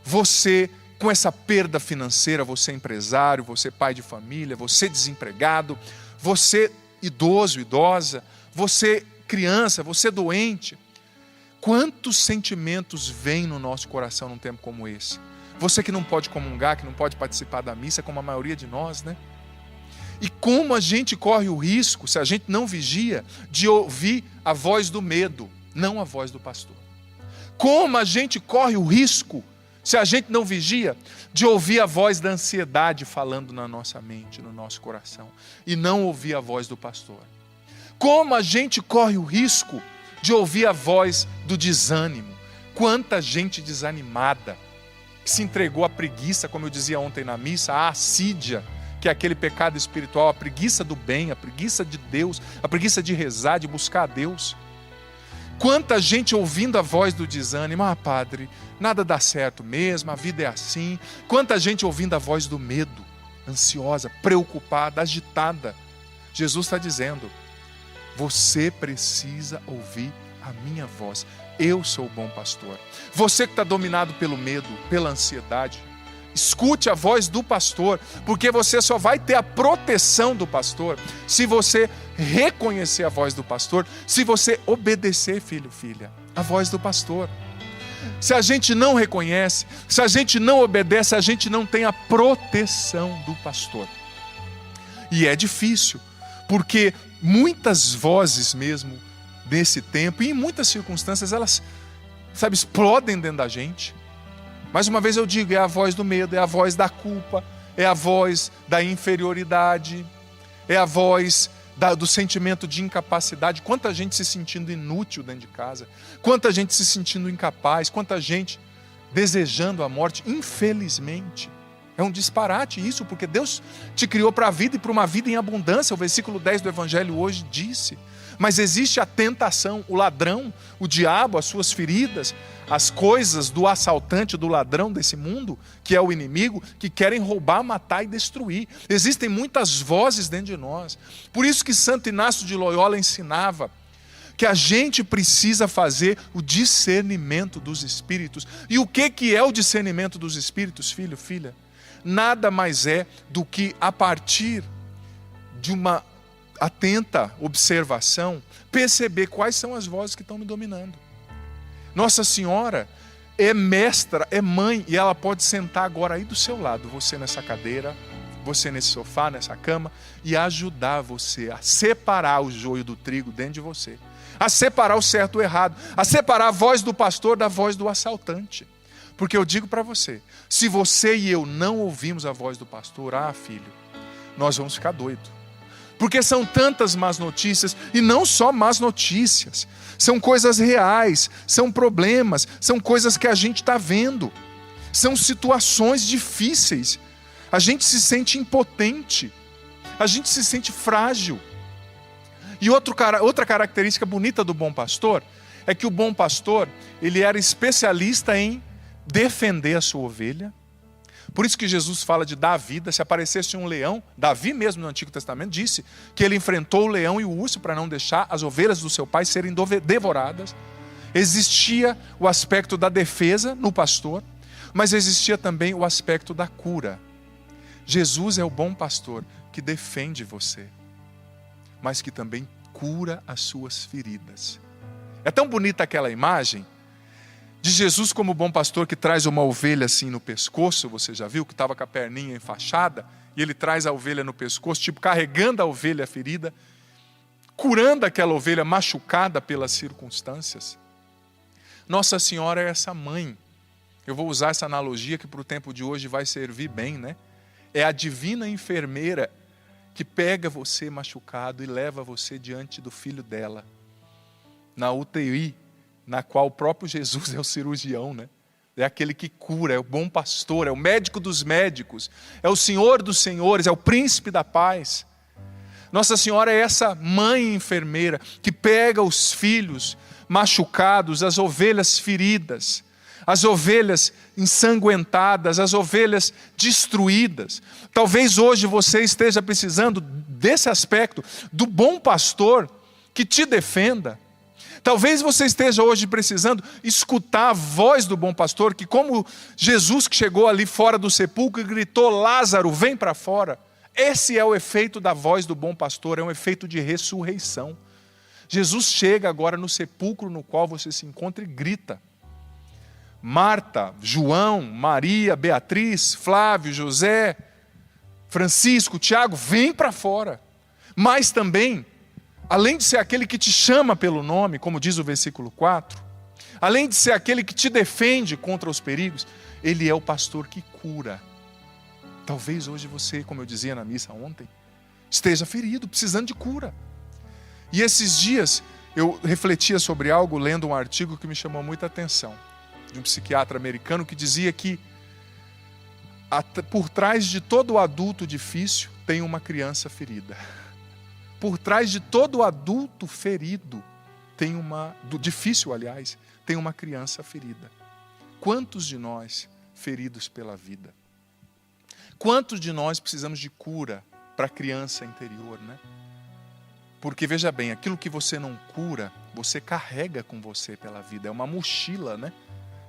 você com essa perda financeira, você empresário, você pai de família, você desempregado, você idoso, idosa, você criança, você doente. Quantos sentimentos vêm no nosso coração num tempo como esse? Você que não pode comungar, que não pode participar da missa, como a maioria de nós, né? E como a gente corre o risco, se a gente não vigia, de ouvir a voz do medo, não a voz do pastor. Como a gente corre o risco, se a gente não vigia, de ouvir a voz da ansiedade falando na nossa mente, no nosso coração, e não ouvir a voz do pastor. Como a gente corre o risco de ouvir a voz do desânimo. Quanta gente desanimada, que se entregou à preguiça, como eu dizia ontem na missa, à assídia, que é aquele pecado espiritual, a preguiça do bem, a preguiça de Deus, a preguiça de rezar, de buscar a Deus. Quanta gente ouvindo a voz do desânimo, padre, nada dá certo mesmo, a vida é assim. Quanta gente ouvindo a voz do medo, ansiosa, preocupada, agitada. Jesus está dizendo, você precisa ouvir a minha voz. Eu sou o bom pastor. Você que está dominado pelo medo, pela ansiedade, escute a voz do pastor, porque você só vai ter a proteção do pastor se você reconhecer a voz do pastor, se você obedecer, filho, filha, a voz do pastor. Se a gente não reconhece, se a gente não obedece, a gente não tem a proteção do pastor. E é difícil, porque muitas vozes mesmo nesse tempo, e em muitas circunstâncias, elas, explodem dentro da gente. Mais uma vez eu digo, é a voz do medo, é a voz da culpa, é a voz da inferioridade, é a voz do sentimento de incapacidade. Quanta gente se sentindo inútil dentro de casa, quanta gente se sentindo incapaz, quanta gente desejando a morte, infelizmente. É um disparate isso, porque Deus te criou para a vida e para uma vida em abundância. O versículo 10 do Evangelho hoje disse. Mas existe a tentação, o ladrão, o diabo, as suas feridas, as coisas do assaltante, do ladrão desse mundo, que é o inimigo, que querem roubar, matar e destruir. Existem muitas vozes dentro de nós. Por isso que Santo Inácio de Loyola ensinava que a gente precisa fazer o discernimento dos espíritos. E o que é o discernimento dos espíritos, filho, filha? Nada mais é do que a partir de uma atenta observação, perceber quais são as vozes que estão me dominando. Nossa Senhora é mestra, é mãe, e ela pode sentar agora aí do seu lado, você nessa cadeira, você nesse sofá, nessa cama, e ajudar você a separar o joio do trigo dentro de você, a separar o certo do errado, a separar a voz do pastor da voz do assaltante. Porque eu digo para você, se você e eu não ouvimos a voz do pastor, filho, nós vamos ficar doidos. Porque são tantas más notícias, e não só más notícias, são coisas reais, são problemas, são coisas que a gente está vendo, são situações difíceis, a gente se sente impotente, a gente se sente frágil. E outra característica bonita do bom pastor, é que o bom pastor, ele era especialista em defender a sua ovelha. Por isso que Jesus fala de dar a vida. Se aparecesse um leão, Davi mesmo no Antigo Testamento disse que ele enfrentou o leão e o urso para não deixar as ovelhas do seu pai serem devoradas. Existia o aspecto da defesa no pastor, mas existia também o aspecto da cura. Jesus é o bom pastor que defende você, mas que também cura as suas feridas. É tão bonita aquela imagem de Jesus como bom pastor que traz uma ovelha assim no pescoço, você já viu, que estava com a perninha enfaixada, e ele traz a ovelha no pescoço, tipo carregando a ovelha ferida, curando aquela ovelha machucada pelas circunstâncias. Nossa Senhora é essa mãe. Eu vou usar essa analogia que para o tempo de hoje vai servir bem, né? É a divina enfermeira que pega você machucado e leva você diante do filho dela, na UTI, na qual o próprio Jesus é o cirurgião, né? É aquele que cura, é o bom pastor, é o médico dos médicos, é o Senhor dos senhores, é o príncipe da paz. Nossa Senhora é essa mãe enfermeira que pega os filhos machucados, as ovelhas feridas, as ovelhas ensanguentadas, as ovelhas destruídas. Talvez hoje você esteja precisando desse aspecto, do bom pastor que te defenda. Talvez você esteja hoje precisando escutar a voz do bom pastor, que como Jesus que chegou ali fora do sepulcro e gritou: Lázaro, vem para fora. Esse é o efeito da voz do bom pastor, é um efeito de ressurreição. Jesus chega agora no sepulcro no qual você se encontra e grita. Marta, João, Maria, Beatriz, Flávio, José, Francisco, Tiago, vem para fora. Mas também, além de ser aquele que te chama pelo nome, como diz o versículo 4, além de ser aquele que te defende contra os perigos, ele é o pastor que cura. Talvez hoje você, como eu dizia na missa ontem, esteja ferido, precisando de cura. E esses dias eu refletia sobre algo lendo um artigo que me chamou muita atenção, de um psiquiatra americano que dizia que por trás de todo adulto difícil tem uma criança ferida. Por trás de todo adulto ferido tem difícil, aliás, tem uma criança ferida. Quantos de nós feridos pela vida? Quantos de nós precisamos de cura para a criança interior, né? Porque veja bem, aquilo que você não cura, você carrega com você pela vida. É uma mochila, né?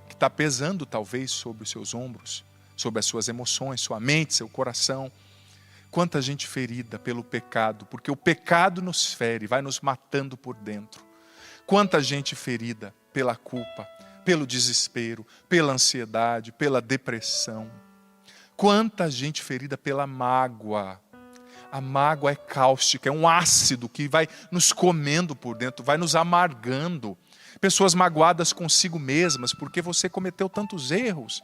Que está pesando talvez sobre os seus ombros, sobre as suas emoções, sua mente, seu coração. Quanta gente ferida pelo pecado, porque o pecado nos fere, vai nos matando por dentro. Quanta gente ferida pela culpa, pelo desespero, pela ansiedade, pela depressão. Quanta gente ferida pela mágoa. A mágoa é cáustica, é um ácido que vai nos comendo por dentro, vai nos amargando. Pessoas magoadas consigo mesmas, porque você cometeu tantos erros.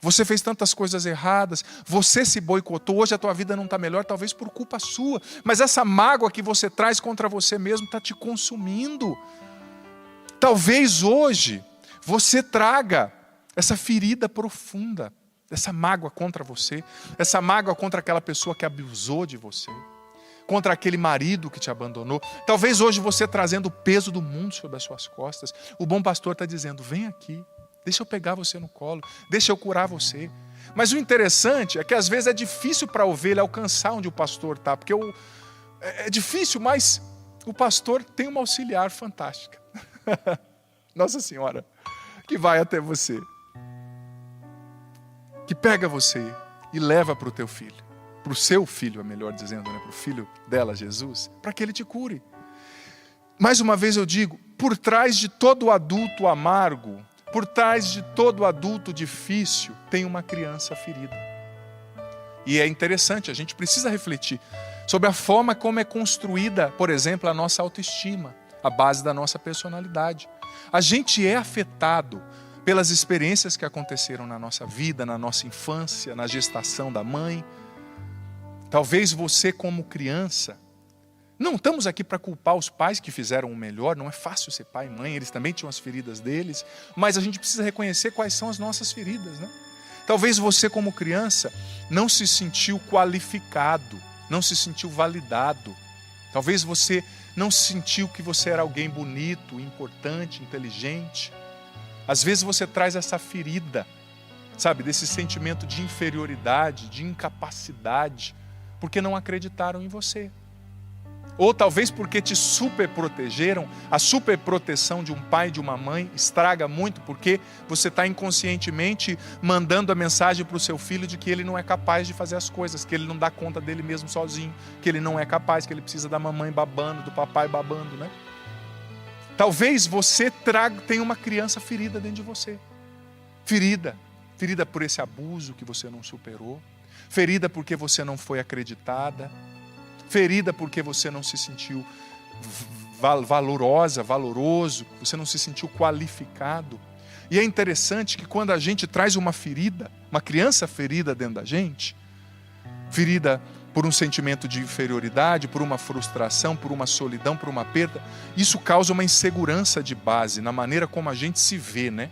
Você fez tantas coisas erradas, você se boicotou, hoje a tua vida não está melhor, talvez por culpa sua. Mas essa mágoa que você traz contra você mesmo está te consumindo. Talvez hoje você traga essa ferida profunda, essa mágoa contra você, essa mágoa contra aquela pessoa que abusou de você, contra aquele marido que te abandonou. Talvez hoje você trazendo o peso do mundo sobre as suas costas. O bom pastor está dizendo: vem aqui. Deixa eu pegar você no colo, deixa eu curar você. Mas o interessante é que às vezes é difícil para a ovelha alcançar onde o pastor está, porque é difícil, mas o pastor tem uma auxiliar fantástica. Nossa Senhora, que vai até você, que pega você e leva para o teu filho, para o seu filho, é melhor dizendo, né? Para o filho dela, Jesus, para que ele te cure. Mais uma vez eu digo, por trás de todo adulto amargo, por trás de todo adulto difícil, tem uma criança ferida. E é interessante, a gente precisa refletir sobre a forma como é construída, por exemplo, a nossa autoestima, a base da nossa personalidade. A gente é afetado pelas experiências que aconteceram na nossa vida, na nossa infância, na gestação da mãe. Talvez você, como criança, não estamos aqui para culpar os pais que fizeram o melhor, não é fácil ser pai e mãe, eles também tinham as feridas deles, mas a gente precisa reconhecer quais são as nossas feridas, né? Talvez você, como criança, não se sentiu qualificado, não se sentiu validado. Talvez você não sentiu que você era alguém bonito, importante, inteligente. Às vezes você traz essa ferida, sabe, desse sentimento de inferioridade, de incapacidade, porque não acreditaram em você. Ou talvez porque te superprotegeram. A superproteção de um pai e de uma mãe estraga muito, porque você está inconscientemente mandando a mensagem para o seu filho de que ele não é capaz de fazer as coisas, que ele não dá conta dele mesmo sozinho, que ele não é capaz, que ele precisa da mamãe babando, do papai babando, né? Talvez você tenha uma criança ferida dentro de você. Ferida por esse abuso que você não superou, ferida porque você não foi acreditada, ferida porque você não se sentiu valoroso, você não se sentiu qualificado. E é interessante que quando a gente traz uma ferida, uma criança ferida dentro da gente, ferida por um sentimento de inferioridade, por uma frustração, por uma solidão, por uma perda, isso causa uma insegurança de base na maneira como a gente se vê, né?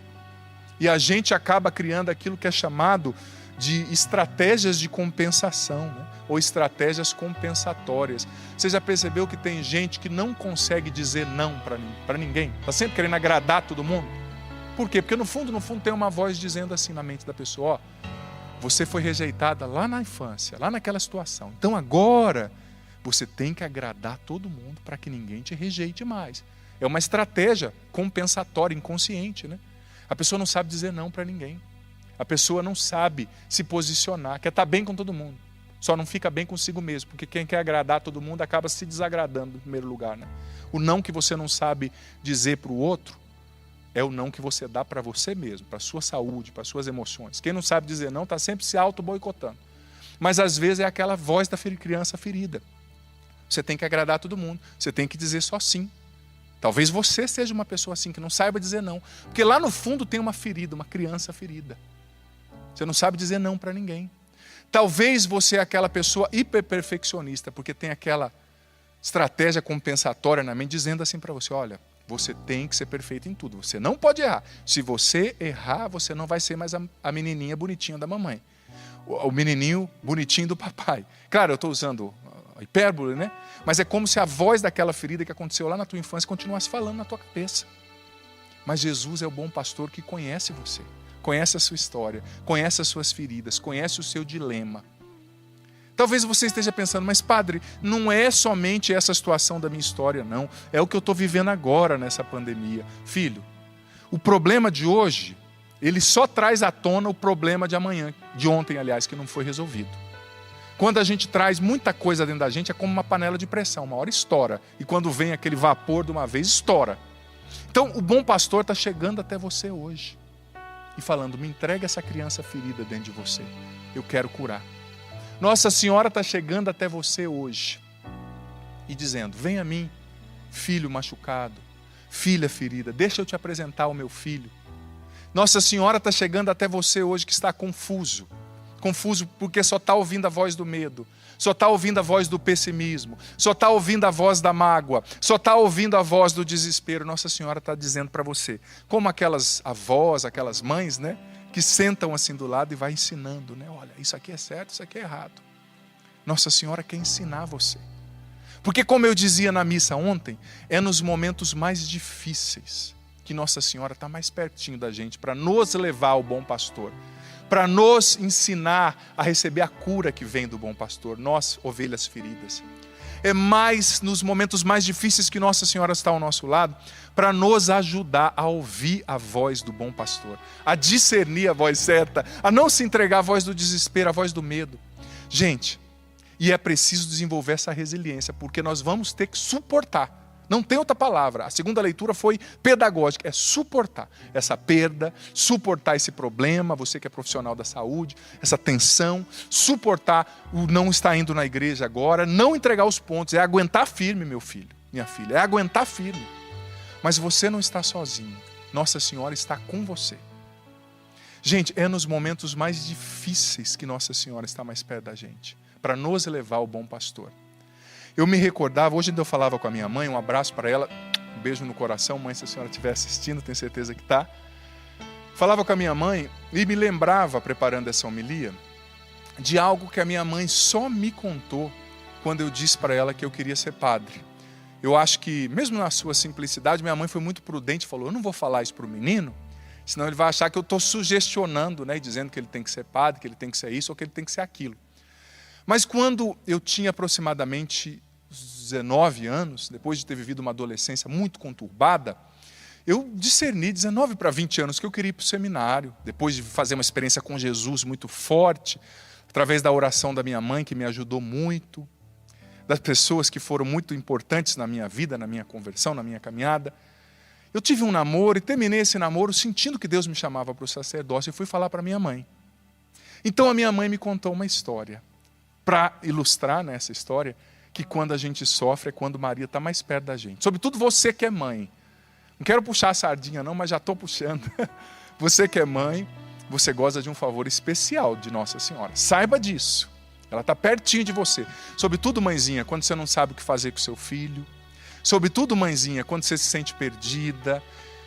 E a gente acaba criando aquilo que é chamado de estratégias de compensação, né? Ou estratégias compensatórias. Você já percebeu que tem gente que não consegue dizer não para ninguém? Está sempre querendo agradar todo mundo? Por quê? Porque no fundo tem uma voz dizendo assim na mente da pessoa: ó, você foi rejeitada lá na infância, lá naquela situação. Então agora você tem que agradar todo mundo para que ninguém te rejeite mais. É uma estratégia compensatória, inconsciente, né? A pessoa não sabe dizer não para ninguém. A pessoa não sabe se posicionar, quer estar bem com todo mundo. Só não fica bem consigo mesmo, porque quem quer agradar todo mundo acaba se desagradando em primeiro lugar, né? O não que você não sabe dizer para o outro é o não que você dá para você mesmo, para a sua saúde, para as suas emoções. Quem não sabe dizer não está sempre se auto-boicotando. Mas às vezes é aquela voz da criança ferida. Você tem que agradar todo mundo, você tem que dizer só sim. Talvez você seja uma pessoa assim, que não saiba dizer não. Porque lá no fundo tem uma ferida, uma criança ferida. Você não sabe dizer não para ninguém. Talvez você é aquela pessoa hiperperfeccionista, porque tem aquela estratégia compensatória na mente, dizendo assim para você, olha, você tem que ser perfeito em tudo, você não pode errar. Se você errar, você não vai ser mais a menininha bonitinha da mamãe. O menininho bonitinho do papai. Claro, eu estou usando a hipérbole, né? Mas é como se a voz daquela ferida que aconteceu lá na tua infância continuasse falando na tua cabeça. Mas Jesus é o bom pastor que conhece você. Conhece a sua história, conhece as suas feridas, conhece o seu dilema. Talvez você esteja pensando, mas padre, não é somente essa situação da minha história, não. É o que eu estou vivendo agora nessa pandemia. Filho, o problema de hoje, ele só traz à tona o problema de amanhã, de ontem, aliás, que não foi resolvido. Quando a gente traz muita coisa dentro da gente, é como uma panela de pressão, uma hora estoura. E quando vem aquele vapor de uma vez, estoura. Então, o bom pastor está chegando até você hoje e falando, me entrega essa criança ferida dentro de você, eu quero curar. Nossa Senhora está chegando até você hoje e dizendo, vem a mim, filho machucado, filha ferida, deixa eu te apresentar o meu filho. Nossa Senhora está chegando até você hoje que está confuso porque só está ouvindo a voz do medo, só está ouvindo a voz do pessimismo, só está ouvindo a voz da mágoa, só está ouvindo a voz do desespero. Nossa Senhora está dizendo para você, como aquelas avós, aquelas mães, né, que sentam assim do lado e vai ensinando, né? Olha, isso aqui é certo, isso aqui é errado. Nossa Senhora quer ensinar você. Porque como eu dizia na missa ontem, é nos momentos mais difíceis que Nossa Senhora está mais pertinho da gente para nos levar ao bom pastor, para nos ensinar a receber a cura que vem do bom pastor, nós, ovelhas feridas. É mais nos momentos mais difíceis que Nossa Senhora está ao nosso lado, para nos ajudar a ouvir a voz do bom pastor, a discernir a voz certa, a não se entregar à voz do desespero, à voz do medo. Gente, e é preciso desenvolver essa resiliência, porque nós vamos ter que suportar. Não tem outra palavra. A segunda leitura foi pedagógica. É suportar essa perda, suportar esse problema, você que é profissional da saúde, essa tensão, suportar o não estar indo na igreja agora, não entregar os pontos. É aguentar firme, meu filho, minha filha. É aguentar firme. Mas você não está sozinho. Nossa Senhora está com você. Gente, é nos momentos mais difíceis que Nossa Senhora está mais perto da gente, para nos levar ao bom pastor. Eu me recordava, hoje eu falava com a minha mãe, um abraço para ela, um beijo no coração, mãe, se a senhora estiver assistindo, tenho certeza que está. Falava com a minha mãe e me lembrava, preparando essa homilia, de algo que a minha mãe só me contou quando eu disse para ela que eu queria ser padre. Eu acho que, mesmo na sua simplicidade, minha mãe foi muito prudente e falou, eu não vou falar isso para o menino, senão ele vai achar que eu estou sugestionando, né, dizendo que ele tem que ser padre, que ele tem que ser isso ou que ele tem que ser aquilo. Mas quando eu tinha aproximadamente 19 anos, depois de ter vivido uma adolescência muito conturbada, eu discerni 19 para 20 anos que eu queria ir para o seminário, depois de fazer uma experiência com Jesus muito forte, através da oração da minha mãe, que me ajudou muito, das pessoas que foram muito importantes na minha vida, na minha conversão, na minha caminhada. Eu tive um namoro e terminei esse namoro sentindo que Deus me chamava para o sacerdócio e fui falar para minha mãe. Então a minha mãe me contou uma história, para ilustrar nessa história, que quando a gente sofre é quando Maria está mais perto da gente. Sobretudo você que é mãe. Não quero puxar a sardinha não, mas já estou puxando. Você que é mãe, você goza de um favor especial de Nossa Senhora. Saiba disso. Ela está pertinho de você. Sobretudo, mãezinha, quando você não sabe o que fazer com seu filho. Sobretudo, mãezinha, quando você se sente perdida.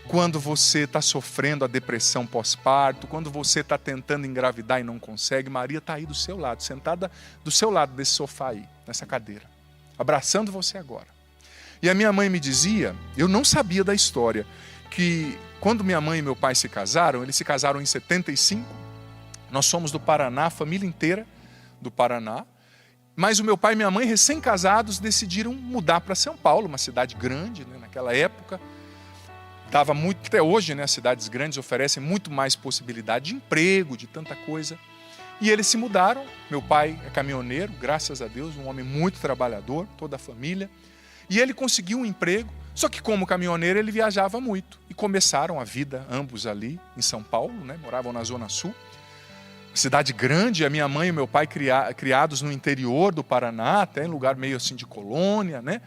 Quando você está sofrendo a depressão pós-parto, quando você está tentando engravidar e não consegue, Maria está aí do seu lado, sentada do seu lado desse sofá aí, nessa cadeira, abraçando você agora. E a minha mãe me dizia, eu não sabia da história, que quando minha mãe e meu pai se casaram, eles se casaram em 75, nós somos do Paraná, a família inteira do Paraná, Mas o meu pai e minha mãe, recém-casados, decidiram mudar para São Paulo, uma cidade grande, né, naquela época. Dava muito, até hoje, né, as cidades grandes oferecem muito mais possibilidade de emprego, de tanta coisa. E eles se mudaram. Meu pai é caminhoneiro, graças a Deus, um homem muito trabalhador, toda a família. E ele conseguiu um emprego, só que como caminhoneiro ele viajava muito. E começaram a vida, ambos ali em São Paulo, né, moravam na Zona Sul. Cidade grande, a minha mãe e meu pai criados no interior do Paraná, até em lugar meio assim de colônia, né?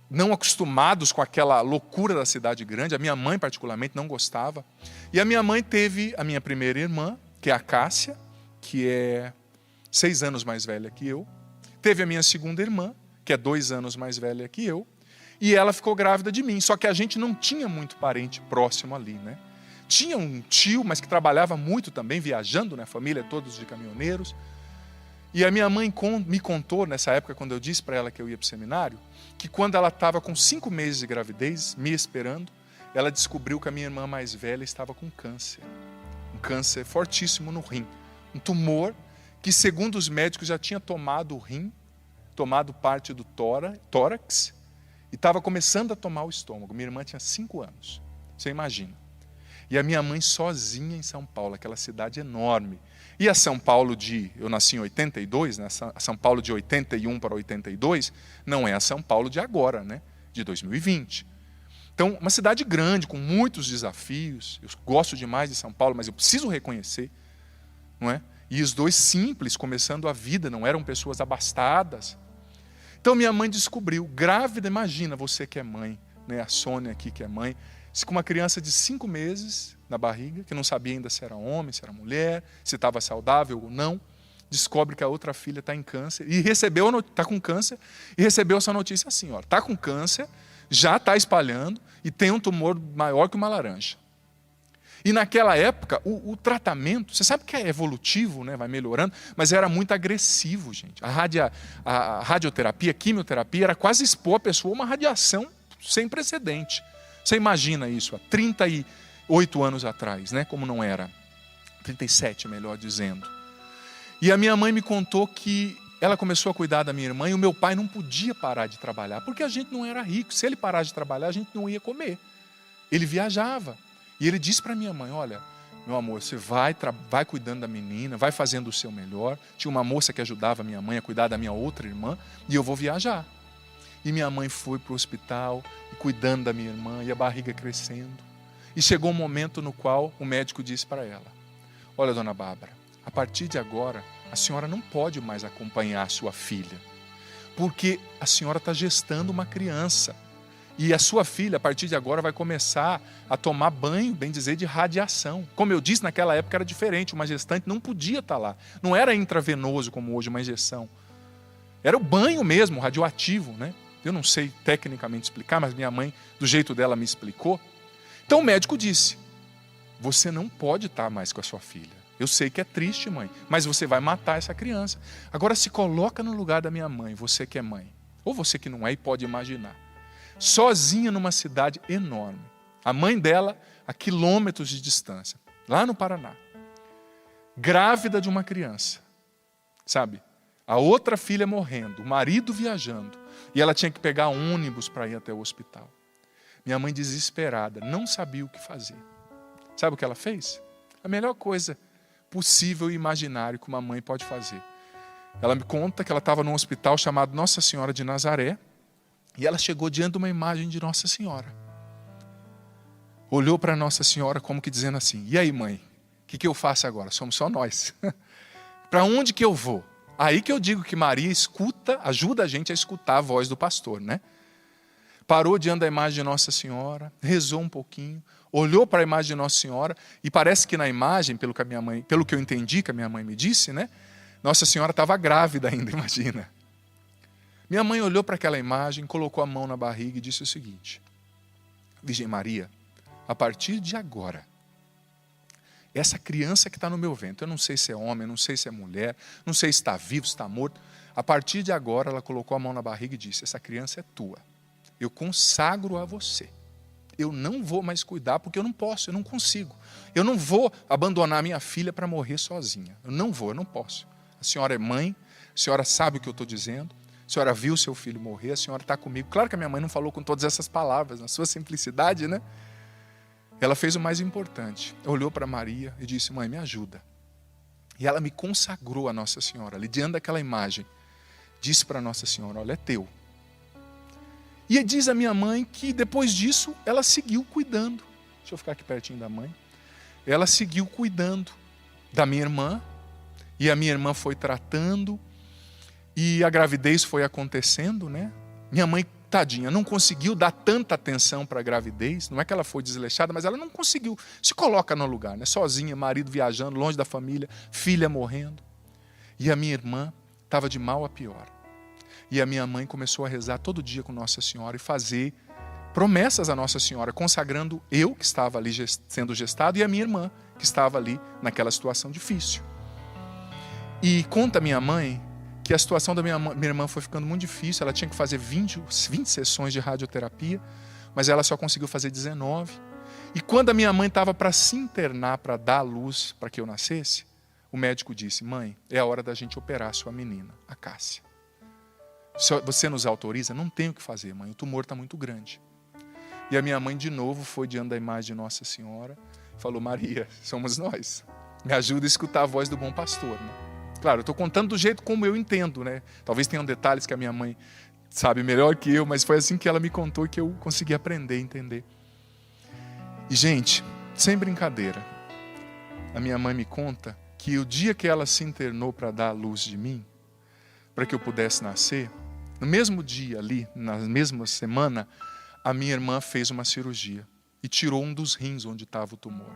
Não acostumados com aquela loucura da cidade grande. A minha mãe particularmente não gostava. E a minha mãe teve a minha primeira irmã, que é a Cássia, que é 6 anos mais velha que eu. Teve a minha segunda irmã, que é 2 anos mais velha que eu. E ela ficou grávida de mim. Só que a gente não tinha muito parente próximo ali, né? Tinha um tio, mas que trabalhava muito também, viajando, né? Família todos de caminhoneiros. E a minha mãe me contou, nessa época, quando eu disse para ela que eu ia para o seminário, que quando ela estava com 5 meses de gravidez, me esperando, ela descobriu que a minha irmã mais velha estava com câncer. Um câncer fortíssimo no rim. Um tumor que, segundo os médicos, já tinha tomado o rim, tomado parte do tórax, e estava começando a tomar o estômago. Minha irmã tinha 5 anos. Você imagina. E a minha mãe sozinha em São Paulo, aquela cidade enorme. E a São Paulo eu nasci em 82, né? A São Paulo de 81 para 82, não é a São Paulo de agora, né? De 2020. Então, uma cidade grande, com muitos desafios. Eu gosto demais de São Paulo, mas eu preciso reconhecer, não é? E os dois simples, começando a vida, não eram pessoas abastadas. Então, minha mãe descobriu, grávida, imagina você que é mãe, né? A Sônia aqui que é mãe, com uma criança de 5 meses na barriga, que não sabia ainda se era homem, se era mulher, se estava saudável ou não, descobre que a outra filha está em câncer e está com câncer e recebeu essa notícia assim, ó, está com câncer, já está espalhando e tem um tumor maior que uma laranja. E naquela época, o tratamento, você sabe que é evolutivo, né, vai melhorando, mas era muito agressivo, gente. A radioterapia, a quimioterapia, era quase expor a pessoa a uma radiação sem precedente. Você imagina isso há 38 anos atrás, né? Como não era. 37, melhor dizendo. E a minha mãe me contou que ela começou a cuidar da minha irmã e o meu pai não podia parar de trabalhar, porque a gente não era rico. Se ele parasse de trabalhar, a gente não ia comer. Ele viajava. E ele disse para minha mãe, olha, meu amor, você vai cuidando da menina, vai fazendo o seu melhor. Tinha uma moça que ajudava a minha mãe a cuidar da minha outra irmã e eu vou viajar. E minha mãe foi para o hospital, e cuidando da minha irmã, e a barriga crescendo. E chegou um momento no qual o médico disse para ela, olha, dona Bárbara, a partir de agora, a senhora não pode mais acompanhar a sua filha, porque a senhora está gestando uma criança. E a sua filha, a partir de agora, vai começar a tomar banho, bem dizer, de radiação. Como eu disse, naquela época era diferente, uma gestante não podia estar lá. Não era intravenoso como hoje, uma injeção. Era o banho mesmo, radioativo, né? Eu não sei tecnicamente explicar, mas minha mãe, do jeito dela, me explicou. Então o médico disse, você não pode estar mais com a sua filha. Eu sei que é triste, mãe, mas você vai matar essa criança. Agora se coloca no lugar da minha mãe, você que é mãe. Ou você que não é e pode imaginar. Sozinha numa cidade enorme. A mãe dela a quilômetros de distância, lá no Paraná. Grávida de uma criança, sabe? A outra filha morrendo, o marido viajando. E ela tinha que pegar ônibus para ir até o hospital. Minha mãe desesperada, não sabia o que fazer. Sabe o que ela fez? A melhor coisa possível e imaginária que uma mãe pode fazer. Ela me conta que ela estava num hospital chamado Nossa Senhora de Nazaré. E ela chegou diante de uma imagem de Nossa Senhora. Olhou para Nossa Senhora como que dizendo assim, e aí mãe, o que eu faço agora? Somos só nós. Para onde que eu vou? Aí que eu digo que Maria ajuda a gente a escutar a voz do pastor, né? Parou diante da imagem de Nossa Senhora, rezou um pouquinho, olhou para a imagem de Nossa Senhora, e parece que na imagem, pelo que eu entendi, que a minha mãe me disse, né? Nossa Senhora estava grávida ainda, imagina. Minha mãe olhou para aquela imagem, colocou a mão na barriga e disse o seguinte, Virgem Maria, a partir de agora, essa criança que está no meu ventre, eu não sei se é homem, não sei se é mulher, não sei se está vivo, se está morto. A partir de agora, ela colocou a mão na barriga e disse, essa criança é tua. Eu consagro a você. Eu não vou mais cuidar porque eu não posso, eu não consigo. Eu não vou abandonar minha filha para morrer sozinha. Eu não posso. A senhora é mãe, A senhora sabe o que eu estou dizendo? A senhora viu seu filho morrer? A senhora está comigo? Claro que a minha mãe não falou com todas essas palavras, na sua simplicidade, né? Ela fez o mais importante. Olhou para Maria e disse, mãe, me ajuda. E ela me consagrou a Nossa Senhora. Ali diante daquela imagem, disse para Nossa Senhora, olha, é teu. E diz a minha mãe que depois disso, ela seguiu cuidando. Deixa eu ficar aqui pertinho da mãe. Ela seguiu cuidando da minha irmã. E a minha irmã foi tratando. E a gravidez foi acontecendo, né? Minha mãe, tadinha, não conseguiu dar tanta atenção para a gravidez. Não é que ela foi desleixada, mas ela não conseguiu. Se coloca no lugar, né? Sozinha, marido viajando, longe da família, filha morrendo. E a minha irmã estava de mal a pior. E a minha mãe começou a rezar todo dia com Nossa Senhora e fazer promessas a Nossa Senhora, consagrando eu, que estava ali sendo gestado, e a minha irmã, que estava ali naquela situação difícil. E conta minha mãe que a situação da minha irmã foi ficando muito difícil, ela tinha que fazer 20 sessões de radioterapia, mas ela só conseguiu fazer 19. E quando a minha mãe estava para se internar, para dar a luz para que eu nascesse, o médico disse, mãe, é a hora da gente operar a sua menina, a Cássia. Você nos autoriza? Não tenho o que fazer, mãe, o tumor está muito grande. E a minha mãe de novo foi diante da imagem de Nossa Senhora, falou, Maria, somos nós. Me ajuda a escutar a voz do bom pastor, né? Claro, eu estou contando do jeito como eu entendo, né? Talvez tenham detalhes que a minha mãe sabe melhor que eu, mas foi assim que ela me contou que eu consegui aprender, entender. E, gente, sem brincadeira, a minha mãe me conta que o dia que ela se internou para dar a luz de mim, para que eu pudesse nascer, no mesmo dia ali, na mesma semana, a minha irmã fez uma cirurgia e tirou um dos rins onde estava o tumor.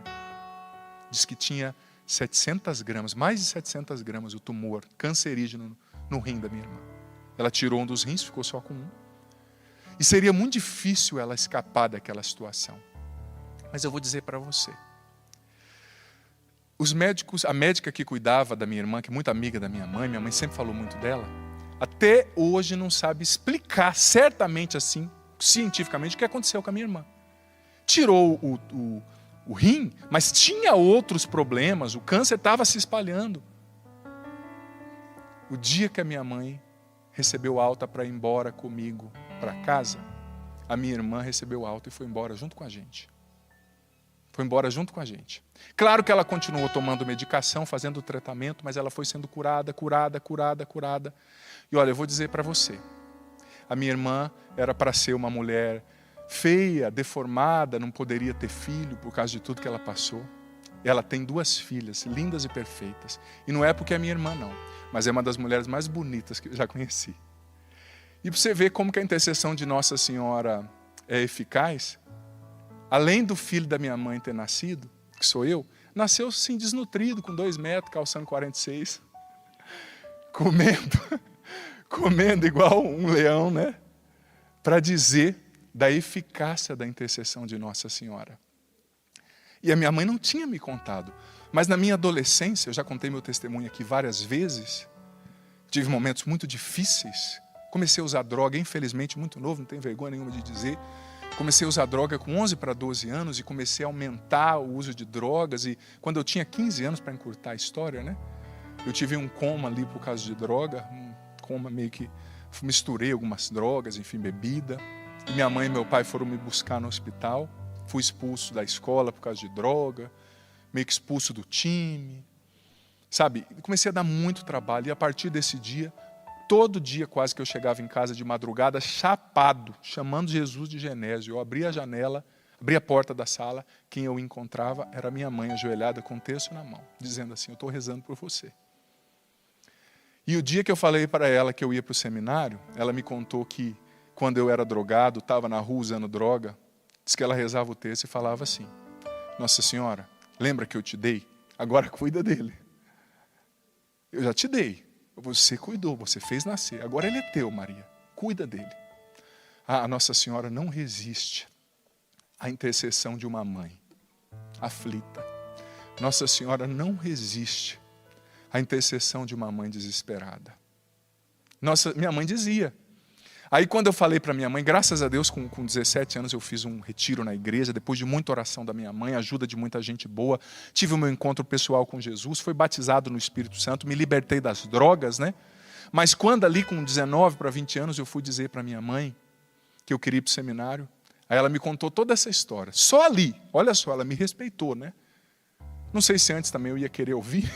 Diz que tinha 700 gramas, mais de 700 gramas o tumor cancerígeno no rim da minha irmã. Ela tirou um dos rins, ficou só com um. E seria muito difícil ela escapar daquela situação. Mas eu vou dizer para você. Os médicos, a médica que cuidava da minha irmã, que é muito amiga da minha mãe sempre falou muito dela, até hoje não sabe explicar certamente assim, cientificamente, o que aconteceu com a minha irmã. Tirou o rim, mas tinha outros problemas, o câncer estava se espalhando. O dia que a minha mãe recebeu alta para ir embora comigo para casa, a minha irmã recebeu alta e foi embora junto com a gente. Foi embora junto com a gente. Claro que ela continuou tomando medicação, fazendo o tratamento, mas ela foi sendo curada. E olha, eu vou dizer para você, a minha irmã era para ser uma mulher feia, deformada, não poderia ter filho por causa de tudo que ela passou. Ela tem 2 filhas, lindas e perfeitas. E não é porque é minha irmã, não. Mas é uma das mulheres mais bonitas que eu já conheci. E para você ver como que a intercessão de Nossa Senhora é eficaz, além do filho da minha mãe ter nascido, que sou eu, nasceu sim desnutrido, com 2 metros, calçando 46. Comendo igual um leão, né? Para dizer da eficácia da intercessão de Nossa Senhora. E a minha mãe não tinha me contado. Mas na minha adolescência, eu já contei meu testemunho aqui várias vezes, tive momentos muito difíceis, comecei a usar droga, infelizmente muito novo, não tenho vergonha nenhuma de dizer, comecei a usar droga com 11 para 12 anos e comecei a aumentar o uso de drogas, e quando eu tinha 15 anos, para encurtar a história, né, eu tive um coma ali por causa de droga, um coma meio que misturei algumas drogas, enfim, bebida. E minha mãe e meu pai foram me buscar no hospital. Fui expulso da escola por causa de droga, meio que expulso do time. Sabe, comecei a dar muito trabalho. E a partir desse dia, todo dia quase que eu chegava em casa de madrugada, chapado, chamando Jesus de Genésio. Eu abria a janela, abria a porta da sala, quem eu encontrava era minha mãe ajoelhada com o terço na mão, dizendo assim, eu estou rezando por você. E o dia que eu falei para ela que eu ia para o seminário, ela me contou que quando eu era drogado, estava na rua usando droga, diz que ela rezava o texto e falava assim, Nossa Senhora, lembra que eu te dei? Agora cuida dele. Eu já te dei, você cuidou, você fez nascer, agora ele é teu, Maria, cuida dele. A Nossa Senhora não resiste à intercessão de uma mãe aflita. Nossa Senhora não resiste à intercessão de uma mãe desesperada. Minha mãe dizia. Aí quando eu falei para minha mãe, graças a Deus, com 17 anos eu fiz um retiro na igreja, depois de muita oração da minha mãe, ajuda de muita gente boa, tive o meu encontro pessoal com Jesus, fui batizado no Espírito Santo, me libertei das drogas, né? Mas quando ali com 19 para 20 anos eu fui dizer para minha mãe que eu queria ir para o seminário, aí ela me contou toda essa história. Só ali, olha só, ela me respeitou, né? Não sei se antes também eu ia querer ouvir,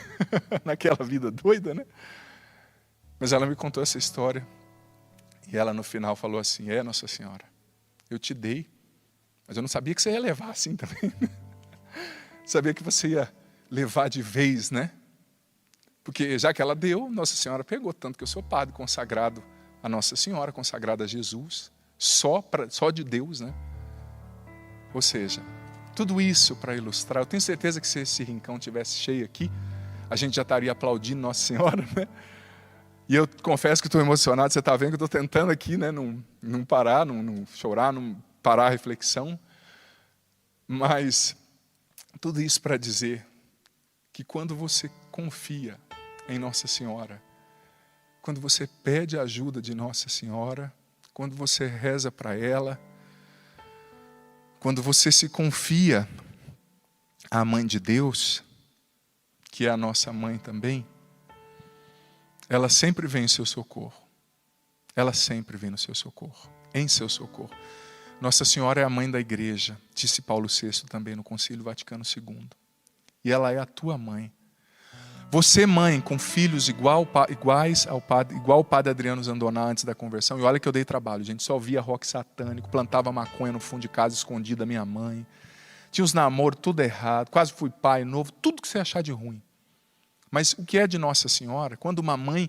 naquela vida doida, né? Mas ela me contou essa história. E ela no final falou assim, Nossa Senhora, eu te dei, mas eu não sabia que você ia levar assim também. Sabia que você ia levar de vez, né? Porque já que ela deu, Nossa Senhora pegou, tanto que eu sou padre consagrado a Nossa Senhora, consagrado a Jesus, só de Deus, né? Ou seja, tudo isso para ilustrar, eu tenho certeza que se esse rincão tivesse cheio aqui, a gente já estaria aplaudindo Nossa Senhora, né? E eu confesso que estou emocionado, você está vendo que eu estou tentando aqui, né? Não parar, não chorar, não parar a reflexão. Mas tudo isso para dizer que quando você confia em Nossa Senhora, quando você pede a ajuda de Nossa Senhora, quando você reza para ela, quando você se confia à Mãe de Deus, que é a nossa mãe também, ela sempre vem em seu socorro. Ela sempre vem no seu socorro, em seu socorro. Nossa Senhora é a mãe da igreja, disse Paulo VI também no Concílio Vaticano II. E ela é a tua mãe. Você, mãe, com filhos igual o padre Adriano Zandoná antes da conversão, e olha que eu dei trabalho, gente, só via rock satânico, plantava maconha no fundo de casa escondida da minha mãe, tinha os namoros tudo errado, quase fui pai novo, tudo que você achar de ruim. Mas o que é de Nossa Senhora, quando uma mãe,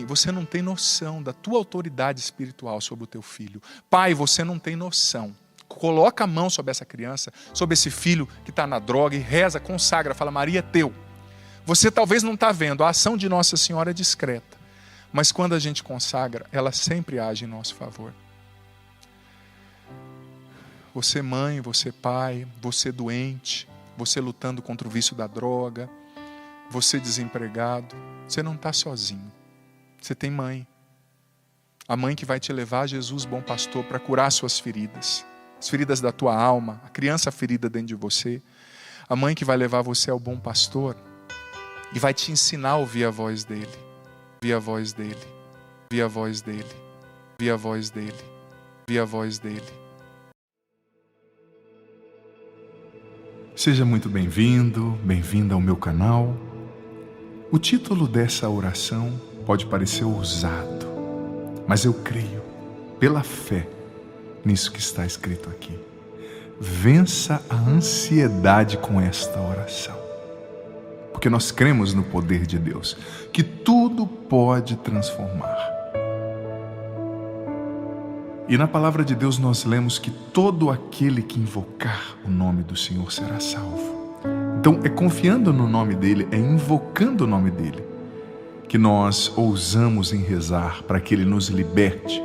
você não tem noção da tua autoridade espiritual sobre o teu filho. Pai, você não tem noção. Coloca a mão sobre essa criança, sobre esse filho que está na droga e reza, consagra, fala, Maria é teu. Você talvez não está vendo, a ação de Nossa Senhora é discreta. Mas quando a gente consagra, ela sempre age em nosso favor. Você mãe, você pai, você doente, você lutando contra o vício da droga, você desempregado, você não está sozinho. Você tem mãe. A mãe que vai te levar a Jesus, bom pastor, para curar suas feridas. As feridas da tua alma, a criança ferida dentro de você. A mãe que vai levar você ao bom pastor e vai te ensinar a ouvir a voz dele. Ouvir a voz dele. Ouvir a voz dele. Ouvir a voz dele. Ouvir a voz dele. Seja muito bem-vindo, bem-vinda ao meu canal. O título dessa oração pode parecer ousado, mas eu creio, pela fé, nisso que está escrito aqui. Vença a ansiedade com esta oração. Porque nós cremos no poder de Deus, que tudo pode transformar. E na palavra de Deus nós lemos que todo aquele que invocar o nome do Senhor será salvo. Então é confiando no nome dele, é invocando o nome dele, que nós ousamos em rezar para que ele nos liberte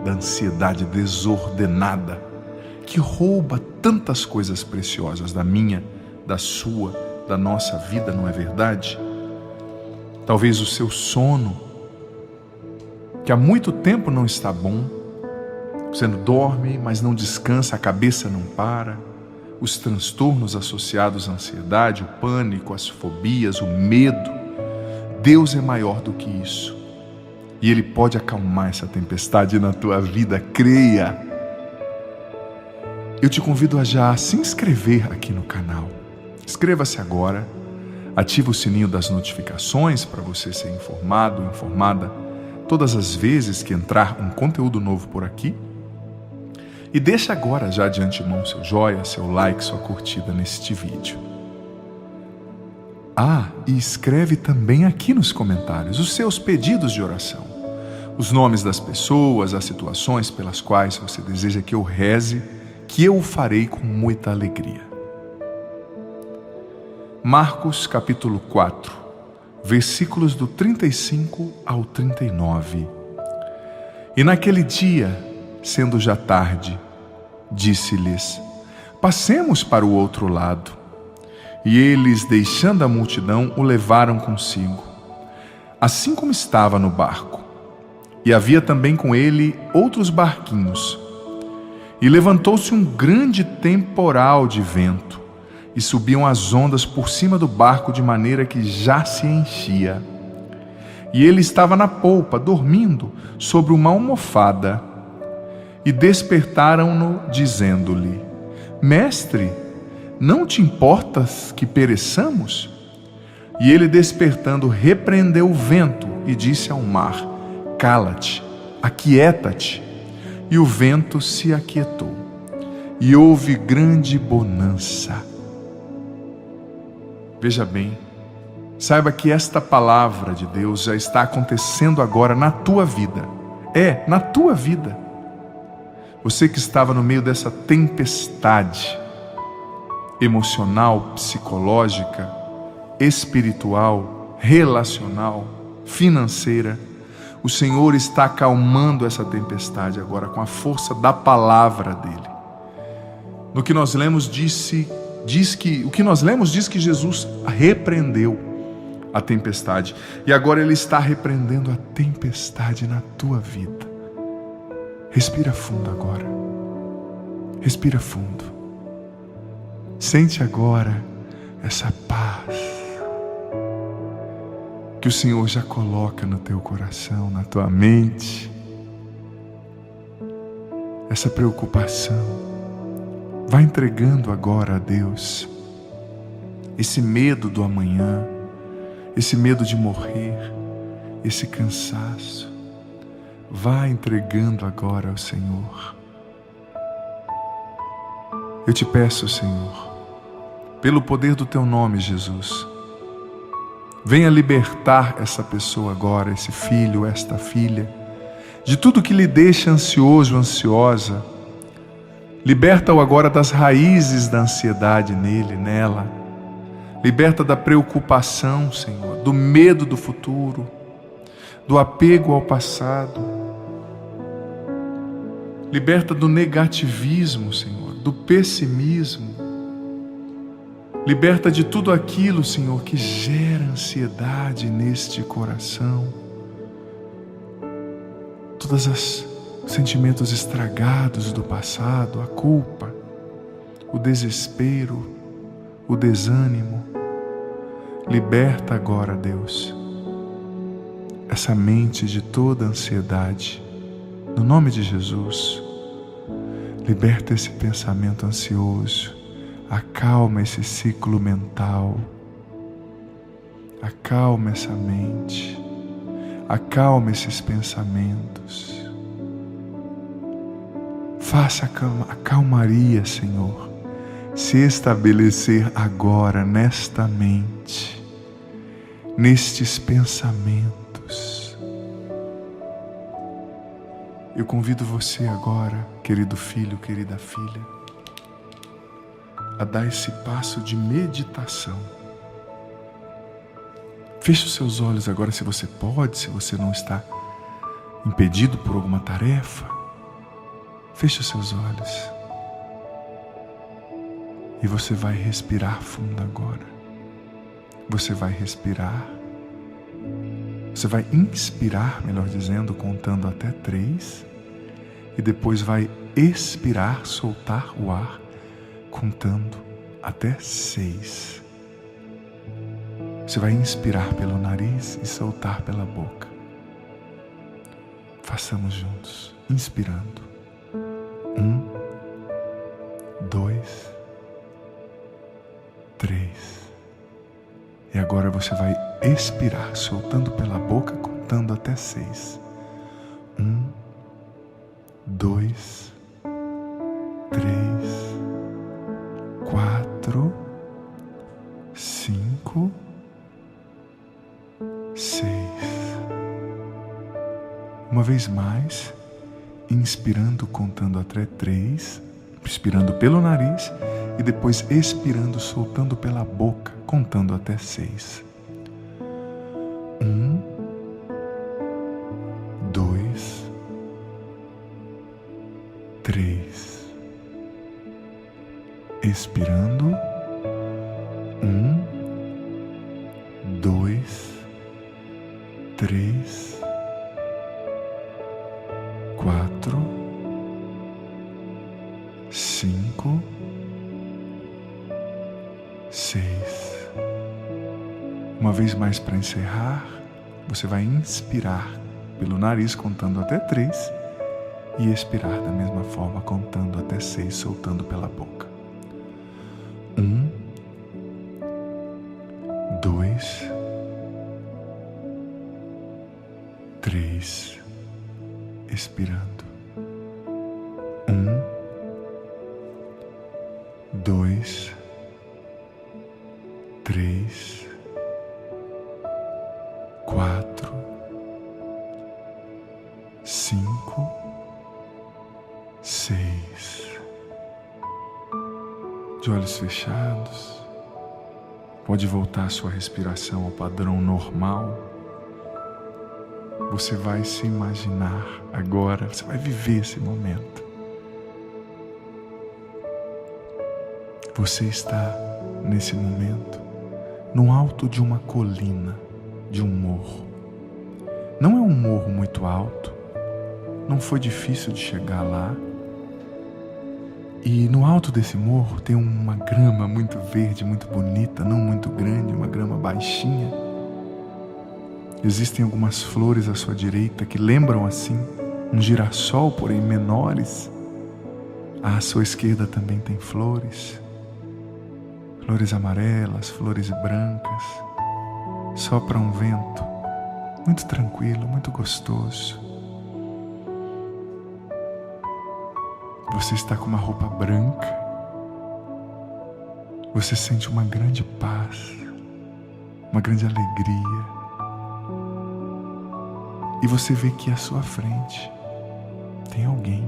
da ansiedade desordenada que rouba tantas coisas preciosas da minha, da sua, da nossa vida, não é verdade? Talvez o seu sono, que há muito tempo não está bom, você não dorme, mas não descansa, a cabeça não para, os transtornos associados à ansiedade, o pânico, as fobias, o medo. Deus é maior do que isso. E Ele pode acalmar essa tempestade na tua vida, creia. Eu te convido a já se inscrever aqui no canal. Inscreva-se agora, ative o sininho das notificações para você ser informado, informada todas as vezes que entrar um conteúdo novo por aqui. E deixa agora já de antemão seu joia, seu like, sua curtida neste vídeo. E escreve também aqui nos comentários os seus pedidos de oração, os nomes das pessoas, as situações pelas quais você deseja que eu reze, que eu o farei com muita alegria. Marcos capítulo 4, versículos do 35 ao 39. E naquele dia, sendo já tarde, disse-lhes, passemos para o outro lado. E eles, deixando a multidão, o levaram consigo, assim como estava no barco. E havia também com ele outros barquinhos. E levantou-se um grande temporal de vento, e subiam as ondas por cima do barco de maneira que já se enchia. e ele estava na polpa, dormindo sobre uma almofada. E despertaram-no, dizendo-lhe: Mestre, não te importas que pereçamos? E ele, despertando, repreendeu o vento e disse ao mar: Cala-te, aquieta-te. E o vento se aquietou, e houve grande bonança. Veja bem, saiba que esta palavra de Deus já está acontecendo agora na tua vida. Na tua vida. Você que estava no meio dessa tempestade emocional, psicológica, espiritual, relacional, financeira, o Senhor está acalmando essa tempestade agora com a força da palavra dele. No que nós lemos diz que Jesus repreendeu a tempestade, e agora ele está repreendendo a tempestade na tua vida. Respira fundo agora. Respira fundo. Sente agora essa paz que o Senhor já coloca no teu coração, na tua mente. Essa preocupação. Vai entregando agora a Deus esse medo do amanhã, esse medo de morrer, esse cansaço. Vai entregando agora ao Senhor. Eu te peço, Senhor, pelo poder do teu nome, Jesus, venha libertar essa pessoa agora, esse filho, esta filha, de tudo que lhe deixa ansioso, ansiosa. Liberta-o agora das raízes da ansiedade nele, nela. Liberta da preocupação, Senhor, do medo do futuro, do apego ao passado. Liberta do negativismo, Senhor, do pessimismo. Liberta de tudo aquilo, Senhor, que gera ansiedade neste coração. Todos os sentimentos estragados do passado, a culpa, o desespero, o desânimo. Liberta agora, Deus, essa mente de toda ansiedade. No nome de Jesus, liberta esse pensamento ansioso, acalma esse ciclo mental, acalma essa mente, acalma esses pensamentos. Faça a calmaria, Senhor, se estabelecer agora nesta mente, nestes pensamentos. Eu convido você agora, querido filho, querida filha, a dar esse passo de meditação. Feche os seus olhos agora, se você pode, se você não está impedido por alguma tarefa. Feche os seus olhos. E você vai respirar fundo agora. Você vai respirar. Você vai inspirar, melhor dizendo, contando até 3. E depois vai expirar, soltar o ar, contando até 6. Você vai inspirar pelo nariz e soltar pela boca. Façamos juntos. Inspirando. 1, 2, 3. E agora você vai expirar, soltando pela boca, contando até 6. 1, 2, 3, 4, 5, 6. Uma vez mais, inspirando, contando até 3, inspirando pelo nariz e depois expirando, soltando pela boca, contando até 6. 1, 2, 3. Expirando. 1, 2, 3, 4, 5, 6. Uma vez mais para encerrar. Você vai inspirar pelo nariz contando até 3 e expirar da mesma forma contando até 6, soltando pela boca. 1, 2, 3, expirando. 1, 2, 3, 4, 5, 6. De olhos fechados, pode voltar a sua respiração ao padrão normal. Você vai se imaginar agora, você vai viver esse momento. Você está, nesse momento, no alto de uma colina, de um morro. Não é um morro muito alto, não foi difícil de chegar lá. E no alto desse morro tem uma grama muito verde, muito bonita, não muito grande, uma grama baixinha. Existem algumas flores à sua direita que lembram assim um girassol, porém menores. À sua esquerda também tem flores. Flores amarelas, flores brancas. Sopra um vento muito tranquilo, muito gostoso. Você está com uma roupa branca. Você sente uma grande paz, uma grande alegria. E você vê que à sua frente tem alguém.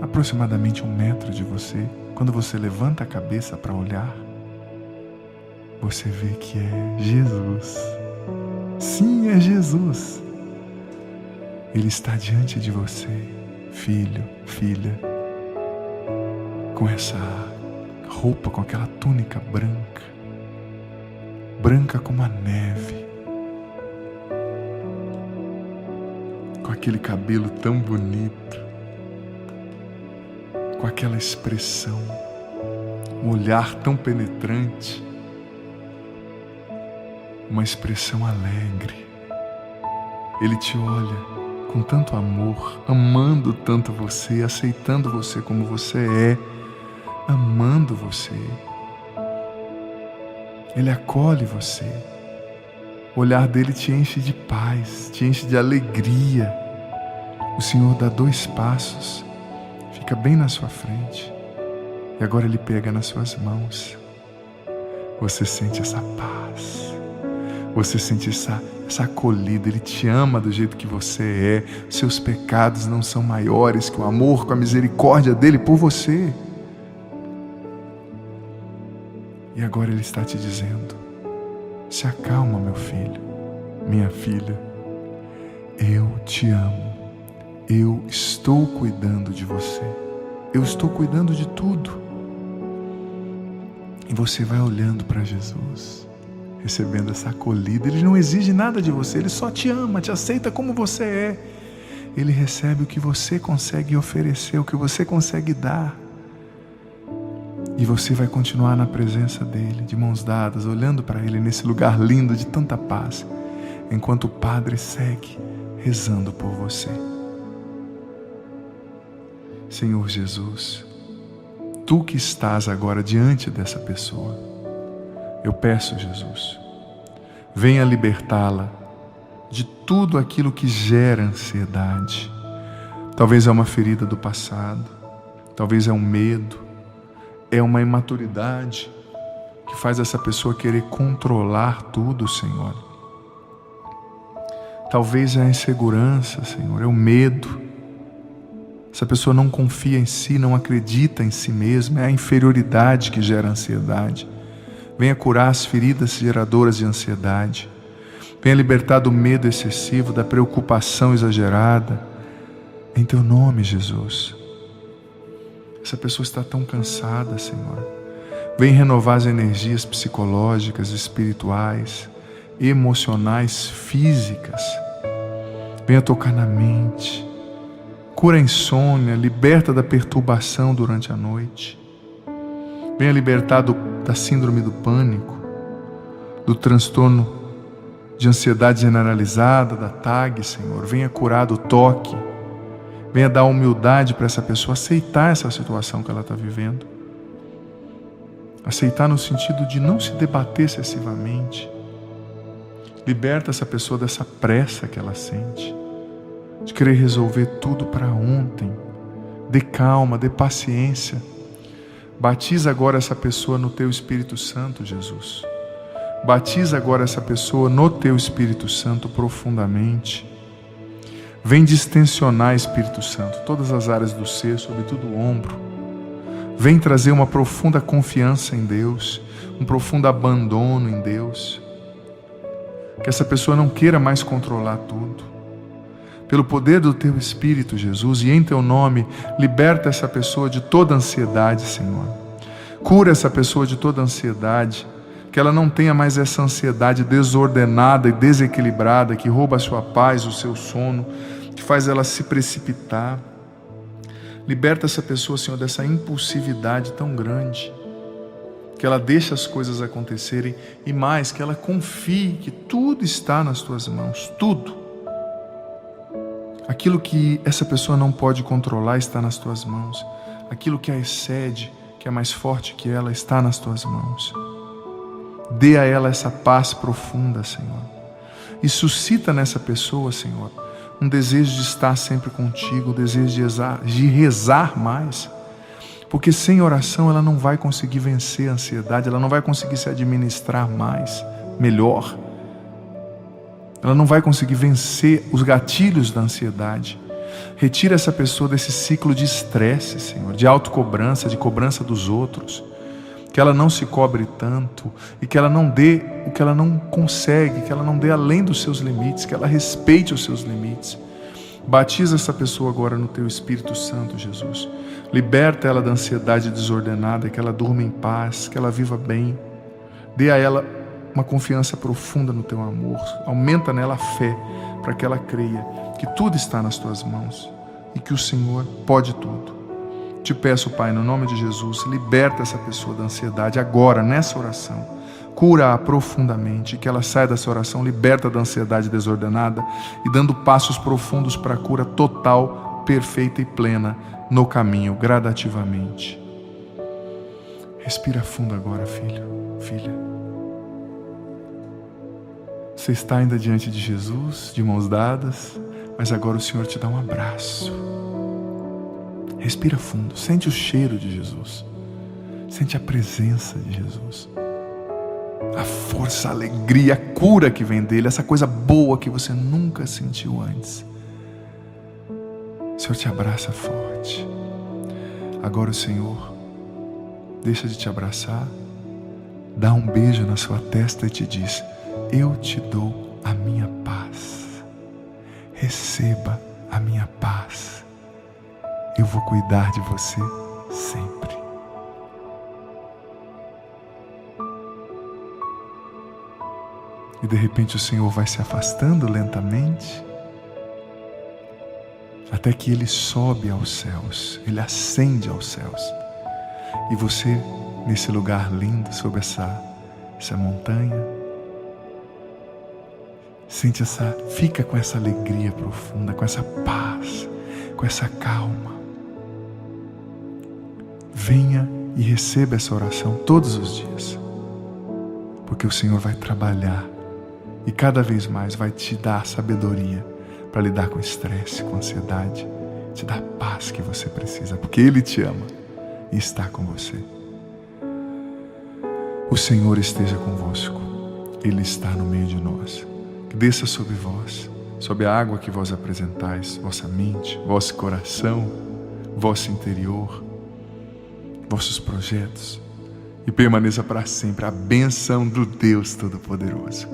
Aproximadamente 1 metro de você. Quando você levanta a cabeça para olhar, você vê que é Jesus. Sim, é Jesus. Ele está diante de você, filho, filha, com essa roupa, com aquela túnica branca, branca como a neve, com aquele cabelo tão bonito, com aquela expressão, um olhar tão penetrante, uma expressão alegre. Ele te olha com tanto amor, amando tanto você, aceitando você como você é, amando você. Ele acolhe você. O olhar dele te enche de paz, te enche de alegria. O Senhor dá 2 passos, fica bem na sua frente, e agora Ele pega nas suas mãos. Você sente essa paz, você sente essa acolhida. Ele te ama do jeito que você é. Seus pecados não são maiores que o amor, com a misericórdia dele por você. E agora Ele está te dizendo: se acalma, meu filho, minha filha. Eu te amo. Eu estou cuidando de você. Eu estou cuidando de tudo. E você vai olhando para Jesus, recebendo essa acolhida. Ele não exige nada de você, Ele só te ama, te aceita como você é. Ele recebe o que você consegue oferecer, o que você consegue dar. E você vai continuar na presença dEle, de mãos dadas, olhando para Ele nesse lugar lindo de tanta paz, enquanto o Padre segue rezando por você. Senhor Jesus, Tu que estás agora diante dessa pessoa, eu peço, Jesus, venha libertá-la de tudo aquilo que gera ansiedade. Talvez é uma ferida do passado, talvez é um medo, é uma imaturidade que faz essa pessoa querer controlar tudo, Senhor. Talvez é a insegurança, Senhor, é o medo. Essa pessoa não confia em si, não acredita em si mesma, é a inferioridade que gera ansiedade. Venha curar as feridas geradoras de ansiedade. Venha libertar do medo excessivo, da preocupação exagerada. Em Teu nome, Jesus. Essa pessoa está tão cansada, Senhor. Vem renovar as energias psicológicas, espirituais, emocionais, físicas. Venha tocar na mente. Cura a insônia, liberta da perturbação durante a noite. Venha libertar da síndrome do pânico, do transtorno de ansiedade generalizada, da TAG, Senhor. Venha curar do toque. Venha dar humildade para essa pessoa aceitar essa situação que ela está vivendo. Aceitar no sentido de não se debater excessivamente. Liberta essa pessoa dessa pressa que ela sente, de querer resolver tudo para ontem. Dê calma, dê paciência. Batiza agora essa pessoa no Teu Espírito Santo, Jesus. Batiza agora essa pessoa no Teu Espírito Santo profundamente. Vem distensionar, Espírito Santo, todas as áreas do ser, sobretudo o ombro. Vem trazer uma profunda confiança em Deus, um profundo abandono em Deus. Que essa pessoa não queira mais controlar tudo. Pelo poder do Teu Espírito, Jesus, e em Teu nome, liberta essa pessoa de toda ansiedade, Senhor. Cura essa pessoa de toda ansiedade, que ela não tenha mais essa ansiedade desordenada e desequilibrada, que rouba a sua paz, o seu sono, que faz ela se precipitar. Liberta essa pessoa, Senhor, dessa impulsividade tão grande, que ela deixe as coisas acontecerem e mais, que ela confie que tudo está nas Tuas mãos, tudo. Aquilo que essa pessoa não pode controlar está nas Tuas mãos. Aquilo que a excede, que é mais forte que ela, está nas Tuas mãos. Dê a ela essa paz profunda, Senhor. E suscita nessa pessoa, Senhor, um desejo de estar sempre contigo, um desejo de rezar mais. Porque sem oração ela não vai conseguir vencer a ansiedade, ela não vai conseguir se administrar mais, melhor. Ela não vai conseguir vencer os gatilhos da ansiedade. Retira essa pessoa desse ciclo de estresse, Senhor, de autocobrança, de cobrança dos outros. Que ela não se cobre tanto e que ela não dê o que ela não consegue, que ela não dê além dos seus limites, que ela respeite os seus limites. Batiza essa pessoa agora no Teu Espírito Santo, Jesus. Liberta ela da ansiedade desordenada, que ela durma em paz, que ela viva bem. Dê a ela uma confiança profunda no Teu amor. Aumenta nela a fé, para que ela creia que tudo está nas Tuas mãos e que o Senhor pode tudo. Te peço, Pai, no nome de Jesus, liberta essa pessoa da ansiedade agora, nessa oração. Cura-a profundamente, que ela saia dessa oração liberta da ansiedade desordenada e dando passos profundos para a cura total, perfeita e plena no caminho, gradativamente. Respira fundo agora, filho, filha. Você está ainda diante de Jesus, de mãos dadas, mas agora o Senhor te dá um abraço. Respira fundo, sente o cheiro de Jesus, sente a presença de Jesus, a força, a alegria, a cura que vem dele, essa coisa boa que você nunca sentiu antes. O Senhor te abraça forte. Agora o Senhor deixa de te abraçar, dá um beijo na sua testa e te diz: eu te dou a minha paz, receba a minha paz. Eu vou cuidar de você sempre. E de repente o Senhor vai se afastando lentamente, até que Ele sobe aos céus, Ele ascende aos céus. E você, nesse lugar lindo, sob essa montanha, fica com essa alegria profunda, com essa paz, com essa calma. Venha e receba essa oração todos os dias, porque o Senhor vai trabalhar e cada vez mais vai te dar sabedoria para lidar com estresse, com ansiedade, te dar a paz que você precisa, porque Ele te ama e está com você. O Senhor esteja convosco, Ele está no meio de nós. Que desça sobre vós, sobre a água que vós apresentais, vossa mente, vosso coração, vosso interior, vossos projetos, e permaneça para sempre a bênção do Deus Todo-Poderoso.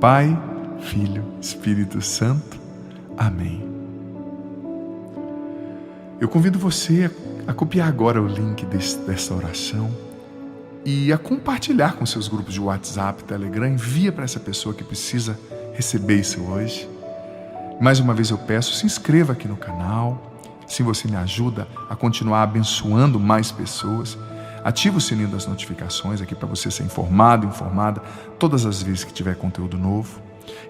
Pai, Filho, Espírito Santo. Amém. Eu convido você a copiar agora o link dessa oração e a compartilhar com seus grupos de WhatsApp, Telegram. Envia para essa pessoa que precisa receber isso hoje. Mais uma vez eu peço, se inscreva aqui no canal. Assim você me ajuda a continuar abençoando mais pessoas, Ativa o sininho das notificações aqui para você ser informado, informada todas as vezes que tiver conteúdo novo.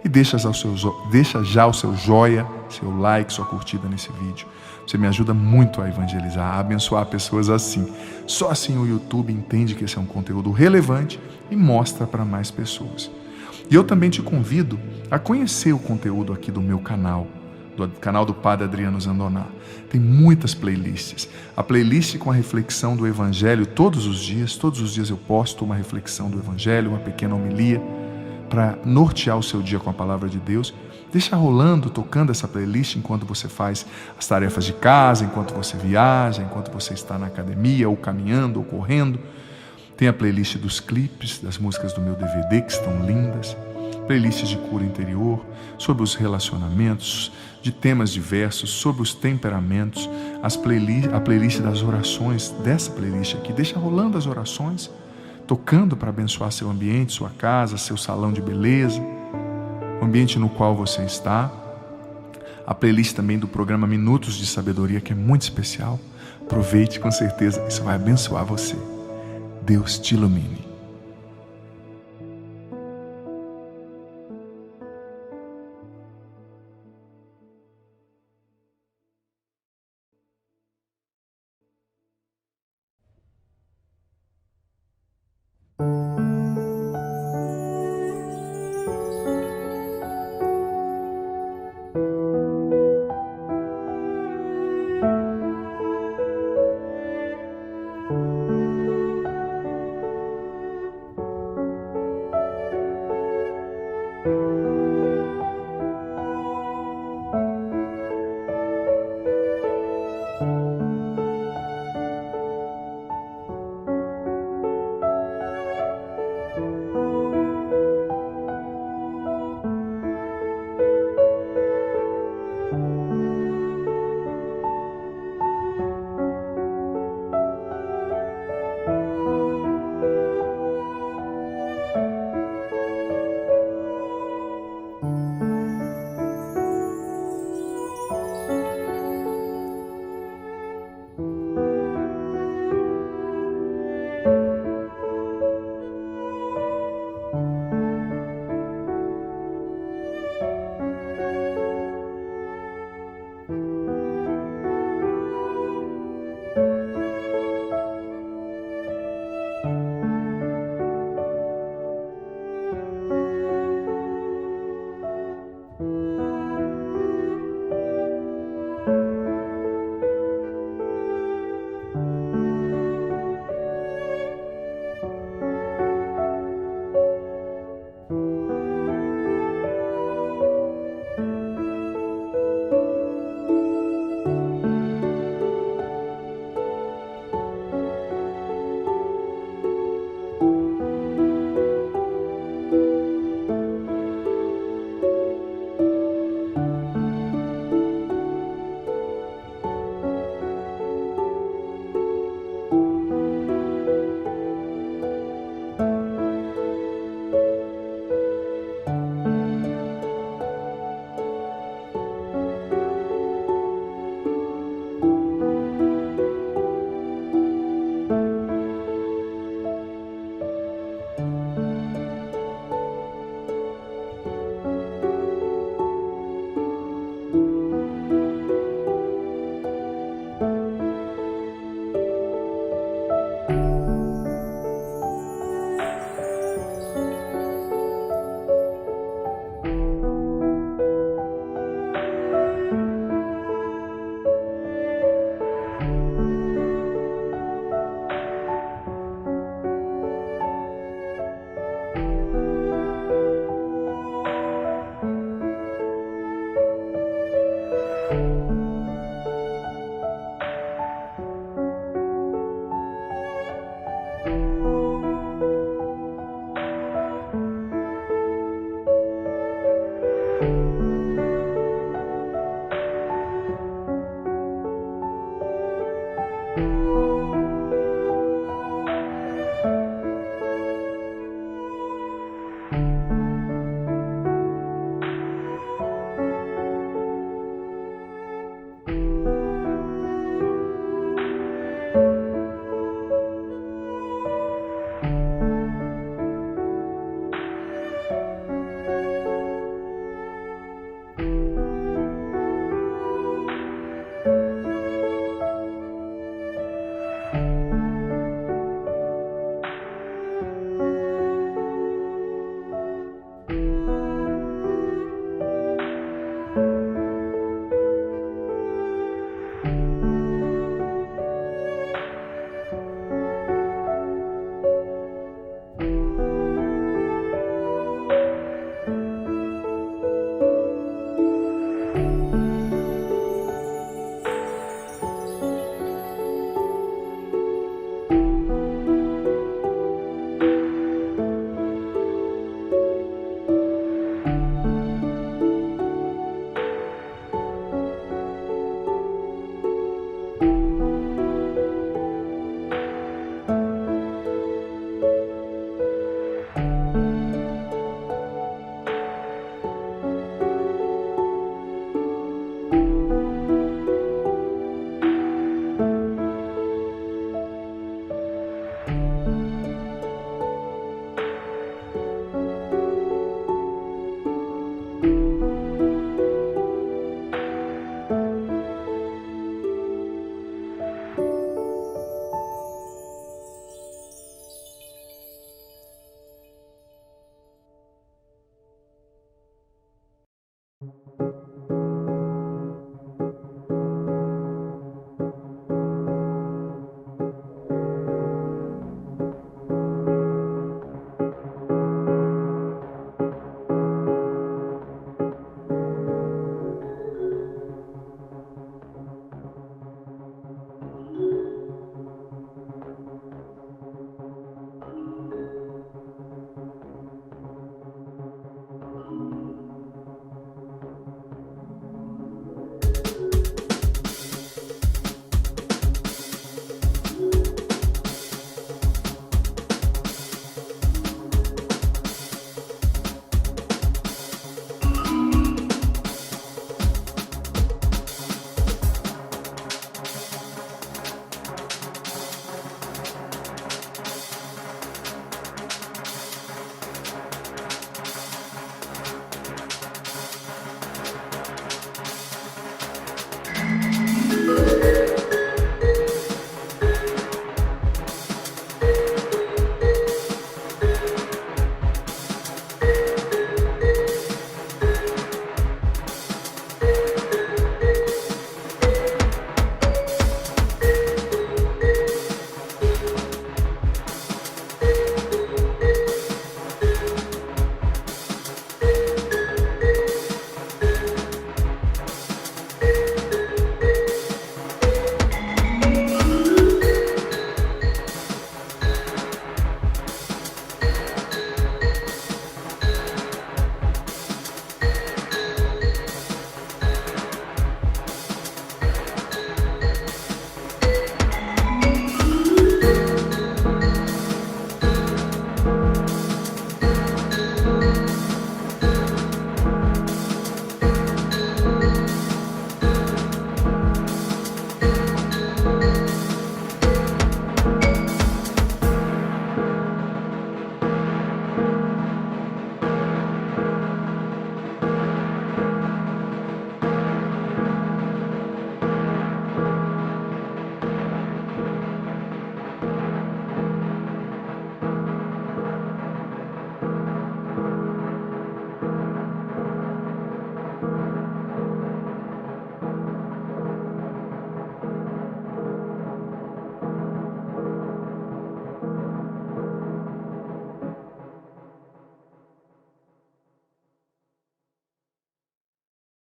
E deixa já o seu joia, seu like, sua curtida nesse vídeo. Você me ajuda muito a evangelizar, a abençoar pessoas assim. Só assim o YouTube entende que esse é um conteúdo relevante e mostra para mais pessoas. E eu também te convido a conhecer o conteúdo aqui do meu canal, do canal do Padre Adriano Zandoná. Tem muitas playlists. A playlist com a reflexão do Evangelho todos os dias eu posto uma reflexão do Evangelho, uma pequena homilia, para nortear o seu dia com a palavra de Deus. Deixa rolando, tocando essa playlist enquanto você faz as tarefas de casa, enquanto você viaja, enquanto você está na academia, ou caminhando, ou correndo. Tem a playlist dos clipes, das músicas do meu DVD, que estão lindas. Playlists de cura interior, sobre os relacionamentos, de temas diversos, sobre os temperamentos. A playlist das orações, dessa playlist aqui. Deixa rolando as orações, tocando para abençoar seu ambiente, sua casa, seu salão de beleza, o ambiente no qual você está. A playlist também do programa Minutos de Sabedoria, que é muito especial. Aproveite, com certeza, isso vai abençoar você. Deus te ilumine.